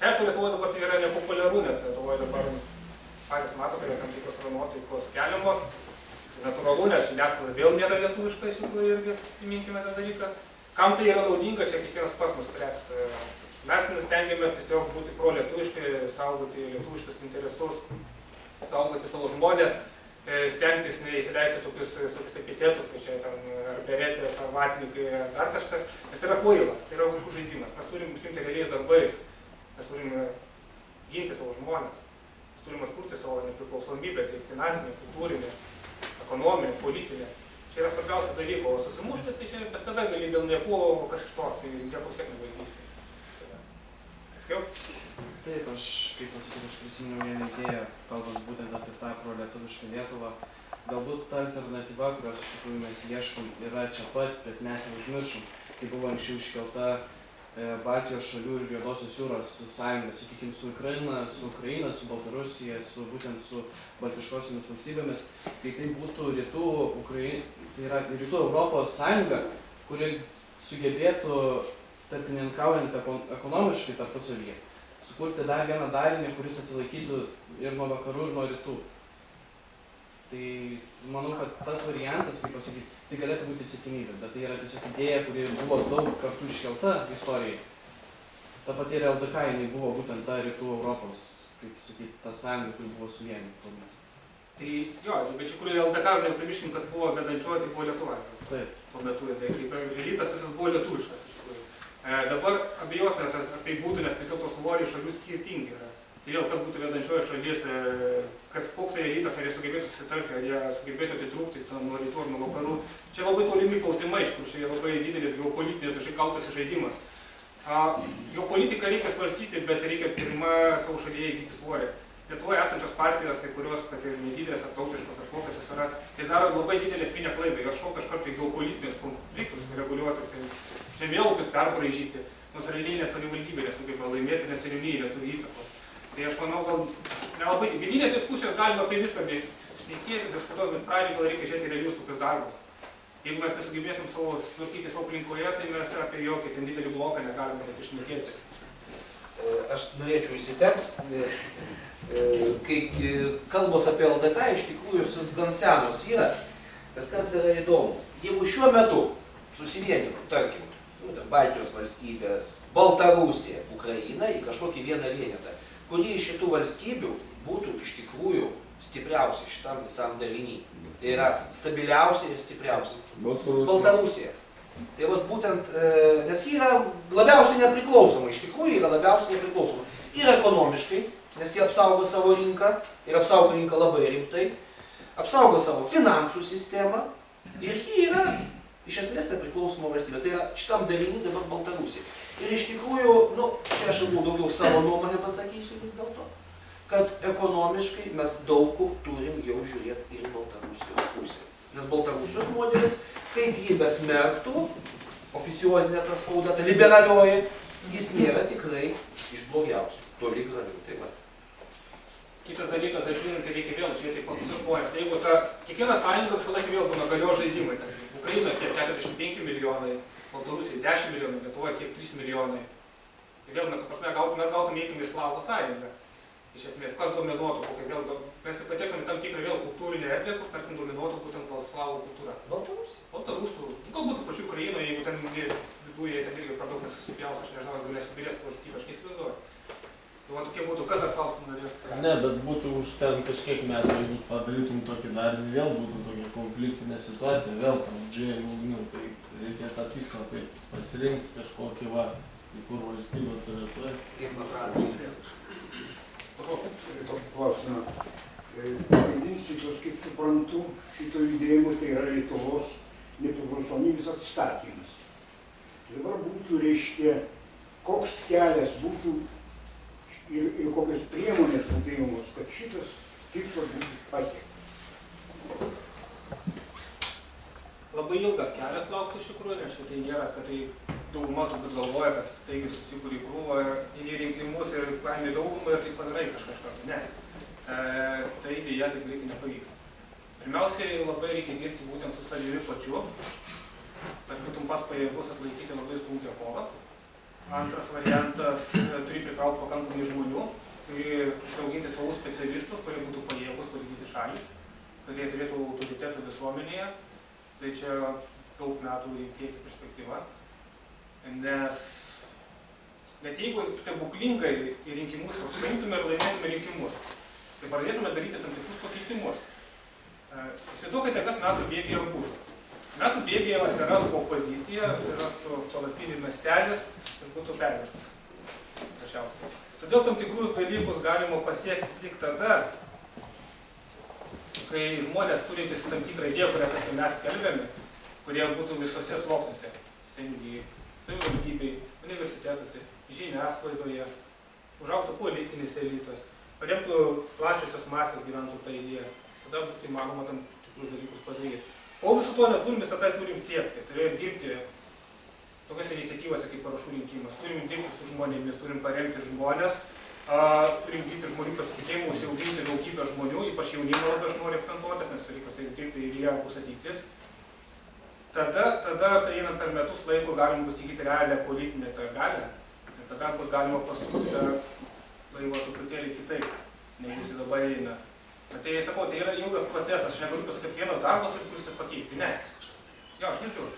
[SPEAKER 1] Aišku, Lietuvoje dabar tai yra nepopuliaru, nes Lietuvoje dabar patys mato, kad yra tam tikros nuotaikos keliamos. Natūralu, nes žiniasklaida vėl nėra lietuviška, iš tikrųjų irgi atsiminkime tą dalyką. Kam tai yra naudinga, čia kiekvienas pats nuspręs. Mes stengiamės tiesiog būti prolietuviškai, saugoti lietuviškus interesus, saugoti savo žmonės. stengtis neįsileisti tokius epitetus, kai čia ten ar beretės, ar vatnikai, ar dar kažkas, nes yra kvaila, tai yra vaikų žaidimas. Mes turim užsiimti realiais darbais, mes turim ginti savo žmonės, mes turim atkurti savo nepriklausomybę, tai finansinė, kultūrinė, ekonominė, politinė. Čia yra svarbiausia dalyko, o susimušti, tai čia bet kada gali dėl nieko, kas iš to, tai nieko siek nevaldysi. Atskiau?
[SPEAKER 10] Taip, aš, kaip pasakyti, aš prisiminiau vieną idėją, kalbant būtent apie tą prolietuvišką Lietuvą. Galbūt ta alternatyva, kurios iš tikrųjų mes ieškom, yra čia pat, bet mes jau užmiršom. Tai buvo anksčiau iškelta Baltijos šalių ir Juodosios jūros sąjunga, sakykime, su Ukraina, su Baltarusija, būtent su baltiškosiomis valstybėmis. Tai tai būtų tai yra rytų Europos sąjunga, kuri sugebėtų tarpininkaujant ekonomiškai tarpusavyje sukurti dar vieną darinį, kuris atsilaikytų ir nuo vakarų, ir nuo rytų. Tai manau, kad tas variantas, kaip pasakyti, tai galėtų būti siekiamybė, bet tai yra tiesiog idėja, kuri buvo daug kartų iškelta istorijai. Ta pati ir LDK, jinai buvo būtent ta rytų Europos, kaip sakyti, ta sąjunga, kuri buvo suvienyta tuo metu.
[SPEAKER 1] Tai jo, bet iš tikrųjų LDK, nepamirškim, kad buvo vedančioji, tai buvo Lietuva.
[SPEAKER 10] Taip.
[SPEAKER 1] Tuo metu, tai kaip elitas visas buvo lietuviškas. Dabar abejotina, ar tai būtų, nes tiesiog tos svoriai šalių skirtingi yra. Tai vėl, kas būtų vedančioji šalis, koks elitas, ar jie sugebės susitarti, ar jie sugebės atitrūkti nuo rytų ar nuo vakarų. Čia labai tolimi klausimai, iš kur čia labai didelis geopolitinis gautasi žaidimas. Geopolitiką reikia svarstyti, bet reikia pirmą savo šalyje įgyti svorį. Lietuvoje esančios partijos, kai kurios, kad ir nedidelės ar tautiškos ar kokios yra, jis daro labai didelę esminę klaidą. Jos šaukia iš karto į geopolitinius konfliktus reguliuoti. Žemėlapius perbraižyti, nors realiai net savivaldybė nesugeba laimėti, nes seniūnijai neturi įtakos. Tai aš manau, gal nelabai vidinės diskusijos galima apie viską šnekėti, diskutuoti, bet pradžiai gal reikia žiūrėti realius tokius darbus. Jeigu mes nesugebėsim sutvarkyti savo aplinkoje, tai mes apie jokį ten didelį bloką negalime net išnekėti.
[SPEAKER 4] Aš norėčiau įsiterpti, kai kalbos apie LDK iš tikrųjų gan senos yra, bet kas yra įdomu. Jeigu šiuo metu susivienytų, tarkim, Baltijos valstybės, Baltarusija, Ukraina į kažkokį vieną vienetą, kuri iš šitų valstybių būtų iš tikrųjų stipriausia šitam visam darinį. Tai yra stabiliausia ir stipriausia. Baltarusija. Tai vat būtent, nes ji yra labiausiai nepriklausoma, iš tikrųjų yra labiausiai nepriklausoma. Ir ekonomiškai, nes jie apsaugo savo rinką, ir apsaugo rinką labai rimtai, apsaugo savo finansų sistemą, ir ji yra iš esmės nepriklausoma valstybė. Tai yra šitam dalinį dabar Baltarusija. Ir iš tikrųjų, čia aš jau daugiau savo nuomonę pasakysiu vis dėlto, kad ekonomiškai mes daug kur turim jau žiūrėti ir Baltarusijos pusę. Nes Baltarusijos modelis, kaip jį besmerktų, oficiozinė ta spauda, ta liberalioji, jis nėra tikrai iš blogiausių. Toli gražu, taip pat.
[SPEAKER 1] Kitas dalykas, dar žiūrint, tai reikia vėl žiūrėti į visus žmonės. Jeigu kiekviena sąjunga visą laiką vėl būna galios žaidimai. Ukraina kiek 45 milijonai, Baltarusija 10 milijonų, Lietuvoje kiek 3 milijonai. Ir vėl mes gautume į Slavų sąjungą. Iš esmės, kas dominuotų, kokia vėl, mes patektume tam tikrą vėl kultūrinę erdvę, kur tarkim dominuotų būtent slavų kultūra. Baltarusų. Galbūt pačių Ukrainoje, jeigu ten viduje, ten irgi per daug nesusipjaus, aš nežinau, ar galės subirės valstybę, aš neįsivaizduoju. Tai man tokie būtų, kas dar klausimų norės?
[SPEAKER 5] Ne, bet būtų už ten kažkiek metų, jeigu padarytum tokį darinį, vėl būtų tokia konfliktinė situacija, vėl tam žiūrėjimų, tai reikia tą tikslą taip pasirinkti kažkokį į kur valstybę turėtų.
[SPEAKER 4] Kaip natūraliai.
[SPEAKER 2] Klausimą. Pagrindinis tikslas, kaip suprantu, šito judėjimo tai yra Lietuvos nepriklausomybės atstatymas. Dabar būtų, reiškia, koks kelias būtų ir kokios priemonės būtų įmamos, kad šitas tikslas būtų pasiektas.
[SPEAKER 1] Labai ilgas kelias laukti iš tikrųjų, nes tai nėra, kad tai dauguma turbūt galvoja, kad staigiai susikūrė į krūvą į rinkimus ir paėmė daugumą ir tai padarai kažką. Ne. Tai dėja taip greitai nepavyks. Pirmiausiai labai reikia dirbti būtent su savimi pačiu, kad būtum pas pajėgus atlaikyti labai sunkią kovą. Antras variantas, turi pritraukti pakankamai žmonių, turi užsiauginti savus specialistus, kurie būtų pajėgus valdyti šalį, kurie turėtų autoritetą visuomenėje. Tai čia daug metų į priekį perspektyva. Nes net jeigu stebuklingai į rinkimus paimtume ir laimėtume rinkimus, tai pradėtume daryti tam tikrus pakeitimus. Įsivaizduokite, kas metų bėgėje būtų. Metų bėgėje atsirastų opozicija, atsirastų palapinių miestelis ir būtų perverstas. Paprasčiausiai. Todėl tam tikrus dalykus galima pasiekti tik tada, kai žmonės turintys tam tikrą idėją, kurią mes skelbėme, kurie būtų visose sluoksniuose, seniūnijai, savivaldybei, universitetuose, žiniasklaidoje, užaugtų politinis elitas, paremtų plačiosios masės gyventų tą idėją. Tada būtų įmanoma tam tikrus dalykus padaryti. O viso to neturim, vis tada turim siekti. Turėjom dirbti tokiose iniciatyvose kaip parašų rinkimas. Turim dirbti su žmonėmis, turim paremti žmonės, turim dirbti žmonių pasitikėjimų, užsiauginti daugybę žmonių, ypač jaunimo labai aš noriu akcentuotis, nes reikia dirbti ir jie bus ateitis. Tada einam per metus laiko galim bus įgyti realią politinę galią. Ir tada bus galima pasukti laivą truputėlį kitaip, negu jis dabar eina. Bet tai, sakau, tai yra ilgas procesas, aš negaliu pasakyti, kad vienas darbas ir kuris tai pakeisti. Ne. Jo, aš nežiūrėjau.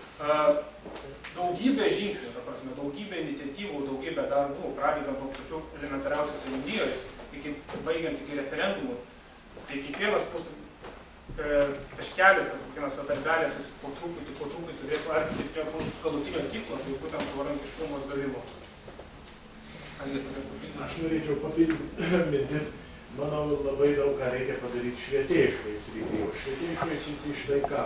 [SPEAKER 1] Daugybė žingsnių, ta prasme, daugybė iniciatyvų, daugybė darbų, pradedant nuo pačių elementariausių seniūnijoje, iki baigiant iki referendumų. Tai kiekvienas taškelis, kiekvienas darbelės, jis po truputį turėtų artinti prie mūsų galutinio tikslo, tai būtent savarankiškumo atgavimo.
[SPEAKER 14] Aš norėčiau papildyti mintis. Manau, labai daug ką reikia padaryti švietėjiškai srityje. O švietėjiškai srityje štai ką.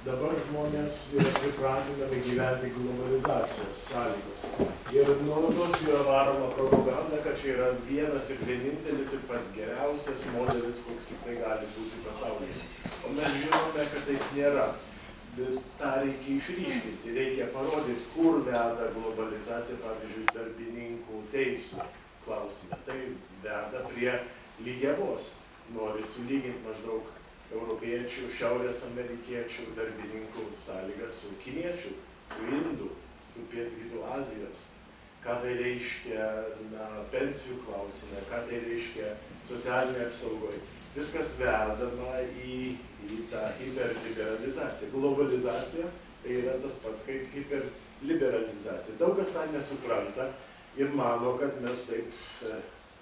[SPEAKER 14] Dabar žmonės yra pripratinami gyventi globalizacijos sąlygose. Ir nuolatos yra varoma propaganda, kad čia yra vienas ir vienintelis ir pats geriausias modelis, koks tik tai gali būti pasaulyje. O mes žinome, kad taip nėra. Bet tą reikia išryškinti. Reikia parodyti, kur veda globalizacija, pavyzdžiui, darbininkų teisų klausime. Tai veda prie lygiavos, nori sulyginti maždaug europiečių, šiaurės amerikiečių darbininkų sąlygas su kiniečių, su indų, su pietrytų Azijos. Ką tai reiškia pensijų klausime, ką tai reiškia socialinė apsaugoje. Viskas vedama į tą hiperliberalizaciją. Globalizacija tai yra tas pats kaip hiperliberalizacija. Daug kas tą nesupranta ir mano, kad mes taip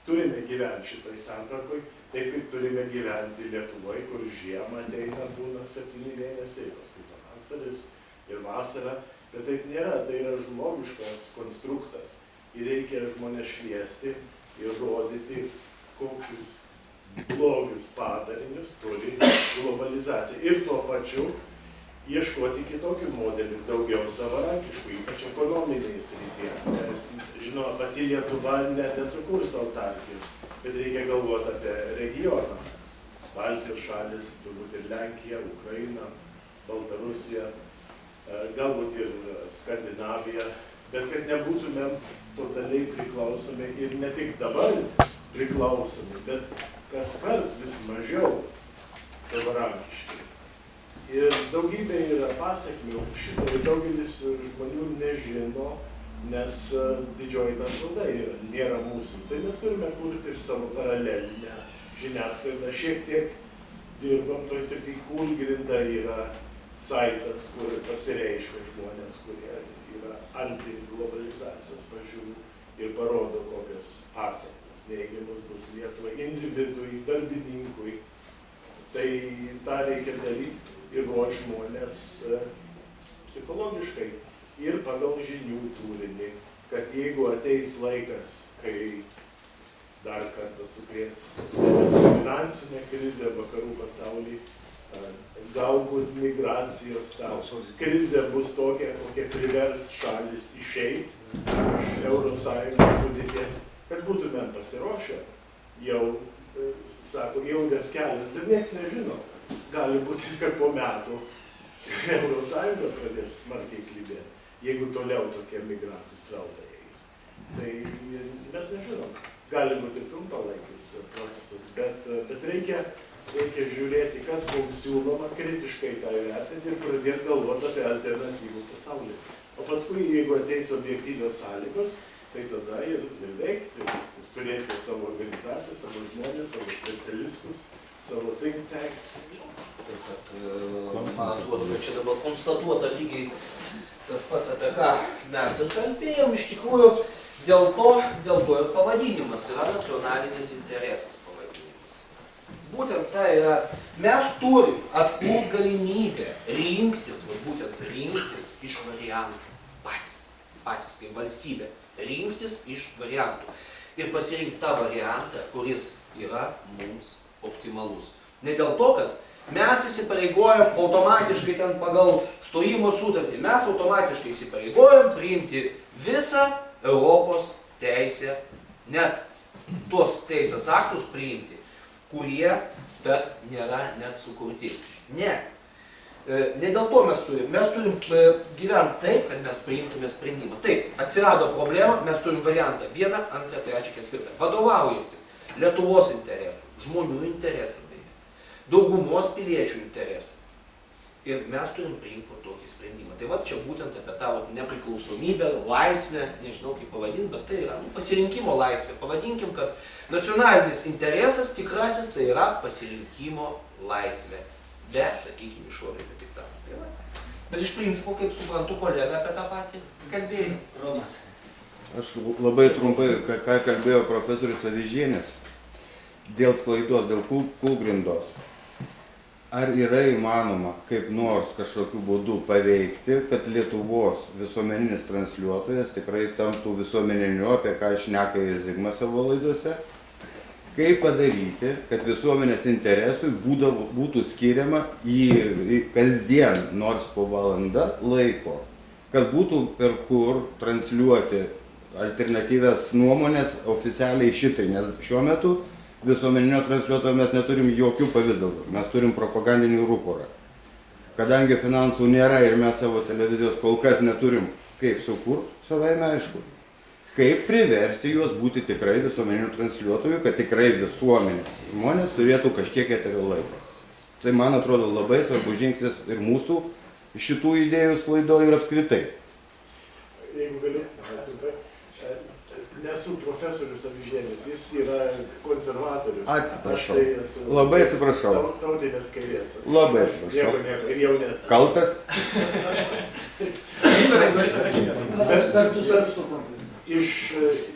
[SPEAKER 14] turime gyventi šitoj santvarkoj, taip kaip turime gyventi Lietuvoje, kur žiemą ateina, būna 7 mėnesiai, paskui pavasaris ir vasara, bet taip nėra, tai yra žmogiškas konstruktas. Ir reikia žmonės šviesti ir rodyti, kokius blogius padarinius turi globalizacija. Ir tuo pačiu ieškoti kitokių modelių, daugiau savarankiškų, ypač ekonominėje srityje. Žinoma, pati Lietuva nesukurs autarkijos, bet reikia galvoti apie regioną. Baltijos šalis, turbūt ir Lenkija, Ukraina, Baltarusija, galbūt ir Skandinavija, bet kad nebūtumėm totaliai priklausomi ir ne tik dabar priklausomi, bet kaskart vis mažiau savarankiški. Ir daugybė yra pasiekmių šito ir daugelis žmonių nežino, nes didžioji našta nėra mūsų. Tai mes turime kurti ir savo paralelinę žiniasklaidą. Šiek tiek dirbam toj srity, Kūlgrinda yra saitas, kur pasireiškia žmonės, kurie yra antiglobalizacijos pažiūrų ir parodo, kokios pasiekmes neigiamas bus Lietuvai, individui, darbininkui. Tai tą reikia daryti ir ruošti žmonės psichologiškai ir pagal žinių turinį, kad jeigu ateis laikas, kai dar kartą sukrės finansinė krizė vakarų pasaulyje, galbūt migracijos krizė bus tokia, kokia privers šalis išeiti iš Eurosąjungos sudėties, kad būtumėm pasiruošę. Jau, sako, ilgas kelias, bet nieks nežino. Gali būti, kad po metų Eurosąjunga pradės smarkiai klibėti, jeigu toliau tokie migrantų srautai eis. Tai mes nežinom. Gali būti ir trumpalaikis procesas, bet reikia žiūrėti, kas mums siūloma, kritiškai tą įvertinti ir pradėti galvoti apie alternatyvų pasaulį. O paskui, jeigu ateis objektyvios sąlygos, tai tada ir veikti, ir turėti savo organizaciją, savo žmonės, savo specialistus, savo think tanks.
[SPEAKER 4] Taip pat, man atrodo, kad čia dabar konstatuota lygiai tas pats, apie ką mes ir kalbėjom, iš tikrųjų, dėl to ir pavadinimas yra nacionalinis interesas pavadinimas. būtent tai yra, mes turim atkurt galimybę rinktis, būtent rinktis iš variantų patys kaip valstybė, rinktis iš variantų ir pasirinkti tą variantą, kuris yra mums optimalus. Ne dėl to, kad mes įsipareigojam automatiškai ten pagal stojimo sutartį, mes automatiškai įsipareigojam priimti visą Europos teisę, net tuos teisės aktus priimti, kurie dar nėra net sukurti. Ne. Ne dėl to mes turim gyventi taip, kad mes priimtume sprendimą. Taip, atsirado problema, mes turim variantą 1, 2, 3, 4, vadovaujantis Lietuvos interesų, žmonių interesų, daugumos piliečių interesų. Ir mes turim priimti tokį sprendimą. Tai va čia būtent apie tą nepriklausomybę, laisvę, nežinau kaip pavadinti, bet tai yra pasirinkimo laisvė. Pavadinkim, kad nacionalinis interesas tikrasis tai yra pasirinkimo laisvė. Be, sakykime, išorinių diktavimų. Bet iš principo, kaip suprantu, kolega apie tą patį kalbėjo. Romas.
[SPEAKER 15] Aš labai trumpai, ką kalbėjo profesorius Avižienis, dėl sklaidos, dėl kūlgrindos. Ar yra įmanoma kaip nors kažkokiu būdu paveikti, kad Lietuvos visuomeninis transliuotojas tikrai tamptų visuomeniniu, apie ką šneka ir Zigmas savo laidose? Kaip padaryti, kad visuomenės interesui būtų skiriama į kasdien nors po valandą laiko, kad būtų per kur transliuoti alternatyvias nuomonės oficialiai šitai, nes šiuo metu visuomeninio transliuotojo mes neturim jokių pavydalų, mes turim propagandinį ruporą. Kadangi finansų nėra ir mes savo televizijos kol kas neturim kaip sukurti, savaime aišku. Kaip priversti juos būti tikrai visuomeninių transliuotojų, kad tikrai visuomenės žmonės turėtų kažkiek eterio laiko. Tai man atrodo labai svarbus žingsnis ir mūsų šitų idėjų sklaidoje ir apskritai.
[SPEAKER 14] Jeigu galiu, nesu profesorius Avižienis, jis yra konservatorius.
[SPEAKER 15] Atsiprašau. Labai atsiprašau.
[SPEAKER 14] Tautinės kairės.
[SPEAKER 15] Labai atsiprašau.
[SPEAKER 14] Ir jaunesnis.
[SPEAKER 15] Kaltas?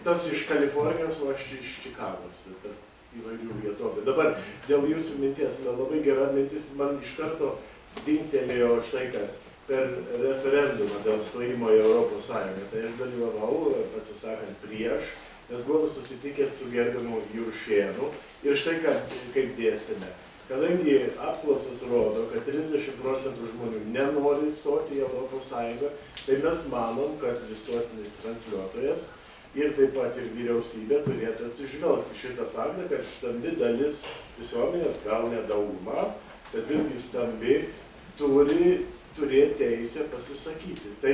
[SPEAKER 15] Tas iš Kalifornijos, o aš iš Čikagos, įvairių vietovių. Dabar dėl jūsų minties, labai gera mintis, man iš karto dingtelėjo štai kas per referendumą dėl stojimo į Europos Sąjungą. Tai aš dalyvavau, pasisakant prieš, nes buvau susitikęs su gerbiamu Juršėnu ir štai kaip dėstėme. Kadangi apklausos rodo, kad 30% žmonių nenori stoti į Europos Sąjungą, tai mes manom, kad visuotinis transliuotojas ir taip pat ir vyriausybė turėtų atsižvelgti šitą faktą, kad stambi dalis visuomenės, gal ne dauguma, bet visgi stambi turi turėti teisę pasisakyti. Tai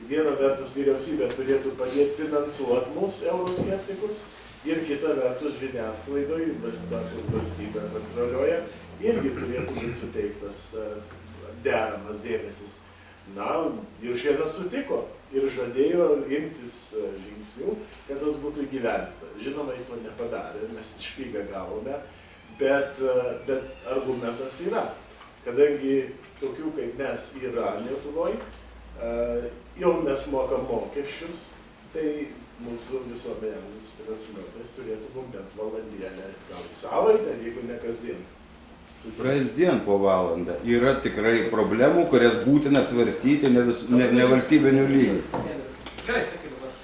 [SPEAKER 15] viena vertus vyriausybė turėtų padėti finansuoti mūsų euroskeptikus ir kita vertus žiniasklaidoj, valstybė kontroliuoja, irgi turėtų būti suteiktas deramas dėmesis. Na, Juršėnas sutiko ir žadėjo imtis žingsnių, kad tas būtų įgyvendinta. Žinoma, jis to nepadarė, mes špygą gavome, bet argumentas yra. Kadangi tokių kaip mes yra Lietuvoje, jau mes mokam mokesčius, tai mūsų visuomeninis transliuotojas turėtų mums bent valandėlę, gal į savaitę, jeigu ne kasdien. Kasdien po valandą yra tikrai problemų, kurias būtina svarstyti ne valstybinių lygių.
[SPEAKER 1] Gerai, sakyk dabar.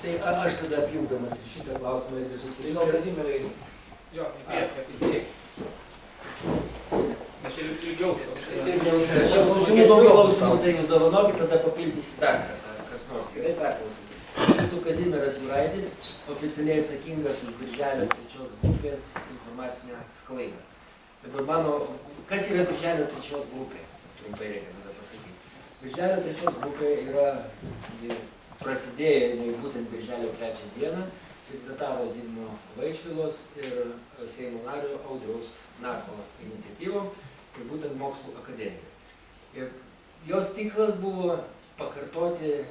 [SPEAKER 16] Tai aš tada apjungdamas ir šitą klausimą ir visus kitus.
[SPEAKER 4] Gal Kazimierai,
[SPEAKER 1] Jo, į priekį. Aš ir ilgiau.
[SPEAKER 16] Aš jau susimūdau klausimų, tai jūs dovanokit, tada papildysit dar kas nors. Gerai perklausyti. Aš esu Kazimieras Juraitis, oficialiai atsakingas už Birželio 3 grupės informacinę sklaidą. Dabar kas yra Birželio 3 grupė? Trumpai reikia tada pasakyti. Birželio 3 grupė yra prasidėjo būtent Birželio 3 dieną sekretaro Zigmo Vaišvilos ir Seimo nario Audriaus Nako iniciatyvom ir būtent Mokslų akademija. Ir jos tikslas buvo pakartoti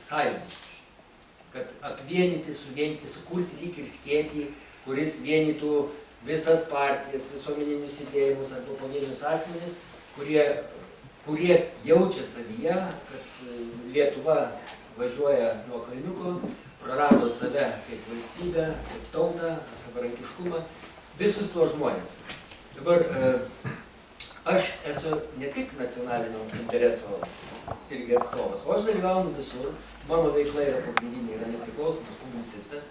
[SPEAKER 16] sąjūdį, kad apvienyti, suvienyti, sukurti lyg ir skėtį, kuris vienytų visas partijas, visuomeninius judėjimus arba pavienius asmenis, kurie jaučia savyje, kad Lietuva važiuoja nuo kalniuko, prarado save kaip valstybę, kaip tautą, savarankiškumą, visus tuos žmonės. Dabar aš esu ne tik nacionalinio intereso irgi atstovas, o aš dalyvaunu visur. Mano veikla yra pagrindinė, yra nepriklausomas publicistas.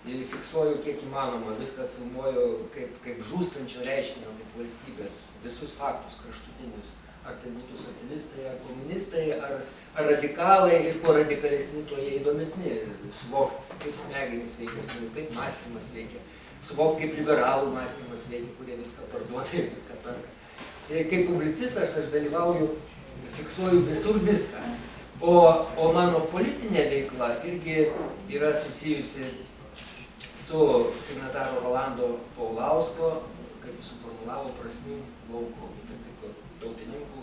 [SPEAKER 16] Ir fiksuoju kiek įmanoma, viską filmuoju kaip žūstančio reiškinio, kaip valstybės, visus faktus kraštutinius. Ar tai būtų socialistai, ar komunistai, ar radikalai, ir kuo radikalesni, tuo jie įdomesni. Suvokti, kaip smegenys veikia, kaip mąstymas veikia. Suvokti, kaip liberalų mąstymas veikia, kurie viską parduoda ir viską perka. Tai kaip publicistas aš dalyvauju, fiksuoju visur viską. O mano politinė veikla irgi yra susijusi su signataro Rolando Paulausko, kaip suformulavo, prasmių lauko tautininkų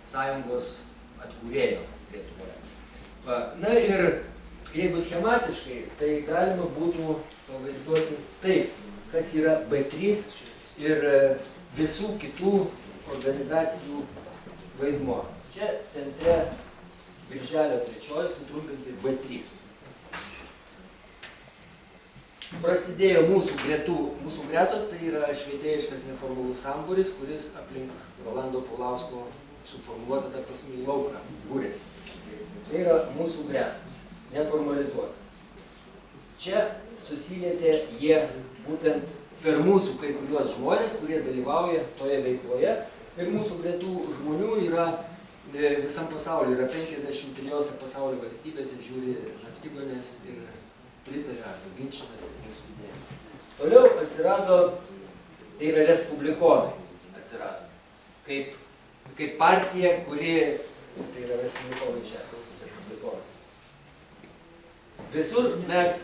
[SPEAKER 16] sąjungos atkūrėjo Lietuvoje. Na ir jeigu schematiškai, tai galima būtų pavaizduoti taip, kas yra B3 ir visų kitų organizacijų vaidmuo. Čia centre Birželio 3, sutrumpinti B3. Prasidėjo mūsų gretos, tai yra švietėjiškas neformalus sambūris, kuris aplink Rolando Paulausko suformuotą, ta prasme, lauką būrėsi. Tai yra mūsų gretos, neformalizuotas. Čia susilietė jie būtent per mūsų kai kuriuos žmonės, kurie dalyvauja toje veikloje. Ir mūsų gretų žmonių yra visam pasauliu, yra 53 pasaulio valstybėse, žiūri Žaktigonės ir pritarė arba ginčinasi mūsų idėją. Toliau atsirado, tai yra respublikonai atsirado, kaip partija, kuri, tai yra respublikonai čia, respublikonai. Visur mes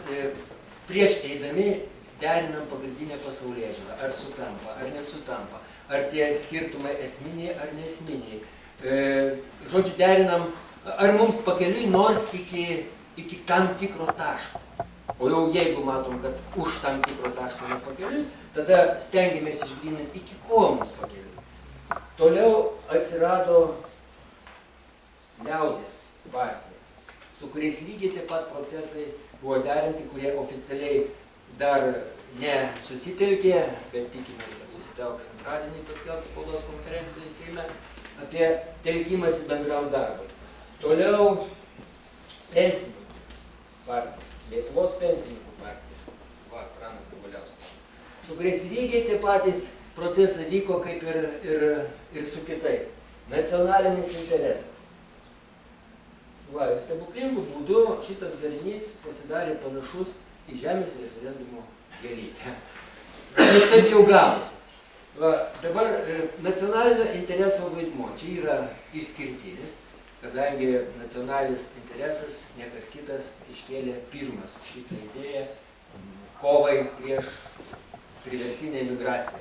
[SPEAKER 16] prieš eidami derinam pagrindinę pasaulėžiūrą, ar sutampa, ar nesutampa, ar tie skirtumai esminiai, ar nesminiai. Žodžiu, derinam, ar mums pakeliui nors iki tam tikro taško. O jau jeigu matom, kad už tam tikro taško nepakeliui, tada stengiamės išgryninti, iki ko mums pakeliui. Toliau atsirado liaudės partija, su kuriais lygiai taip pat procesai buvo derinti, kurie oficialiai dar nesusitelkė, bet tikimės, kad susitelks antradienį paskelbs spaudos konferencijoje Seime apie telkimąsi bendram darbui. Toliau pensininkų partija, Lietuvos pensininkų partija, Pranas Kavaliauskas, su kuriais lygiai tie patys procesai vyko kaip ir su kitais. Nacionalinis interesas. Ir stebuklingų būdu šitas darinys pasidarė panašus į žemės referendumo gėlytę. Ir taip jau gavosi. Dabar nacionalinio intereso vaidmuo čia yra išskirtinis, kadangi nacionalinis interesas, niekas kitas, iškėlė pirmas šitą idėją kovai prieš priverstinę migraciją.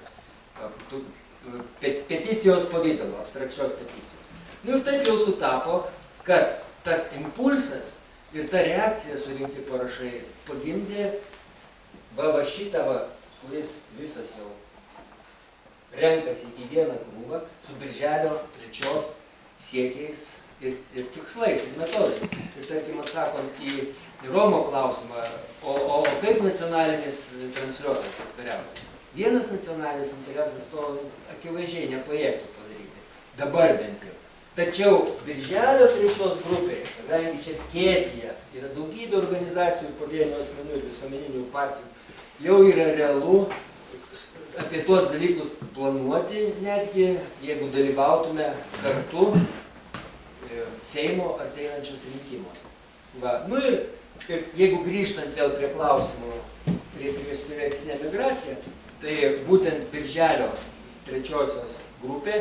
[SPEAKER 16] Peticijos pavidalo, abstrakčios peticijos. Ir taip jau sutapo, kad tas impulsas ir ta reakcija surinkti parašai pagimdė va šitą, kuris visas jau renkasi į vieną krūvą su Birželio 3 siekiais ir tikslais, ir metodais. Ir tarkim, atsakant į Romo klausimą, o kaip nacionalinis transliuotojas atkariauja? Vienas nacionalinis interesas to akivaizdžiai nepajėgtų padaryti. Dabar bent jau. Tačiau Birželio 3 grupėje, kadangi čia skėtyje yra daugybė organizacijų, pavienių asmenų ir visuomeninių partijų, jau yra realu apie tuos dalykus planuoti, netgi jeigu dalyvautume kartu Seimo ateinančios rinkimuose. Ir jeigu grįžtant vėl prie klausimų prieš priverstinę migraciją, tai būtent Birželio 3 grupė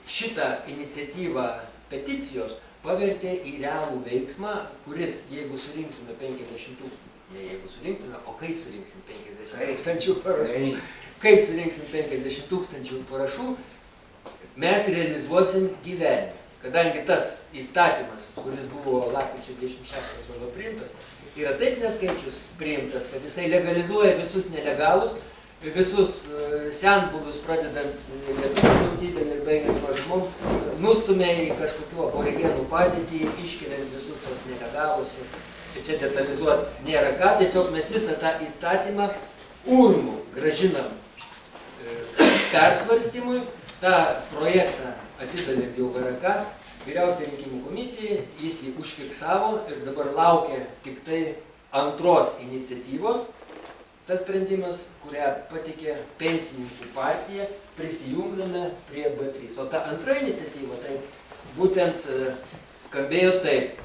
[SPEAKER 16] šitą iniciatyvą peticijos pavertė į realų veiksmą, kuris, jeigu surinktume 50 tūkstančių, ne jeigu surinktume, o kai surinksim 50 tūkstančių parašų, kai surinksim 50 tūkstančių parašų, mes realizuosim gyvenimą. Kadangi tas įstatymas, kuris buvo lapkričio 26 priimtas, yra taip neskaičius priimtas, kad jisai legalizuoja visus nelegalus, visus senbuvius, pradedant lietuvių tautybėm ir baigiant mažumom, nustumė į kažkokių aborigenų padėtį, iškeliant visus tos nelegalus. Ir čia detalizuoti nėra ką, tiesiog mes visą tą įstatymą urmu grąžinam persvarstymui. Ta projektą atidavėm jau VRK, vyriausiai rinkimų komisijai, jis jį užfiksavo ir dabar laukia tik tai antros iniciatyvos. Tas sprendimas, kurią patikė Pensininkų partija, prisijungdame prie B3. O ta antra iniciatyva, tai būtent skambėjo taip: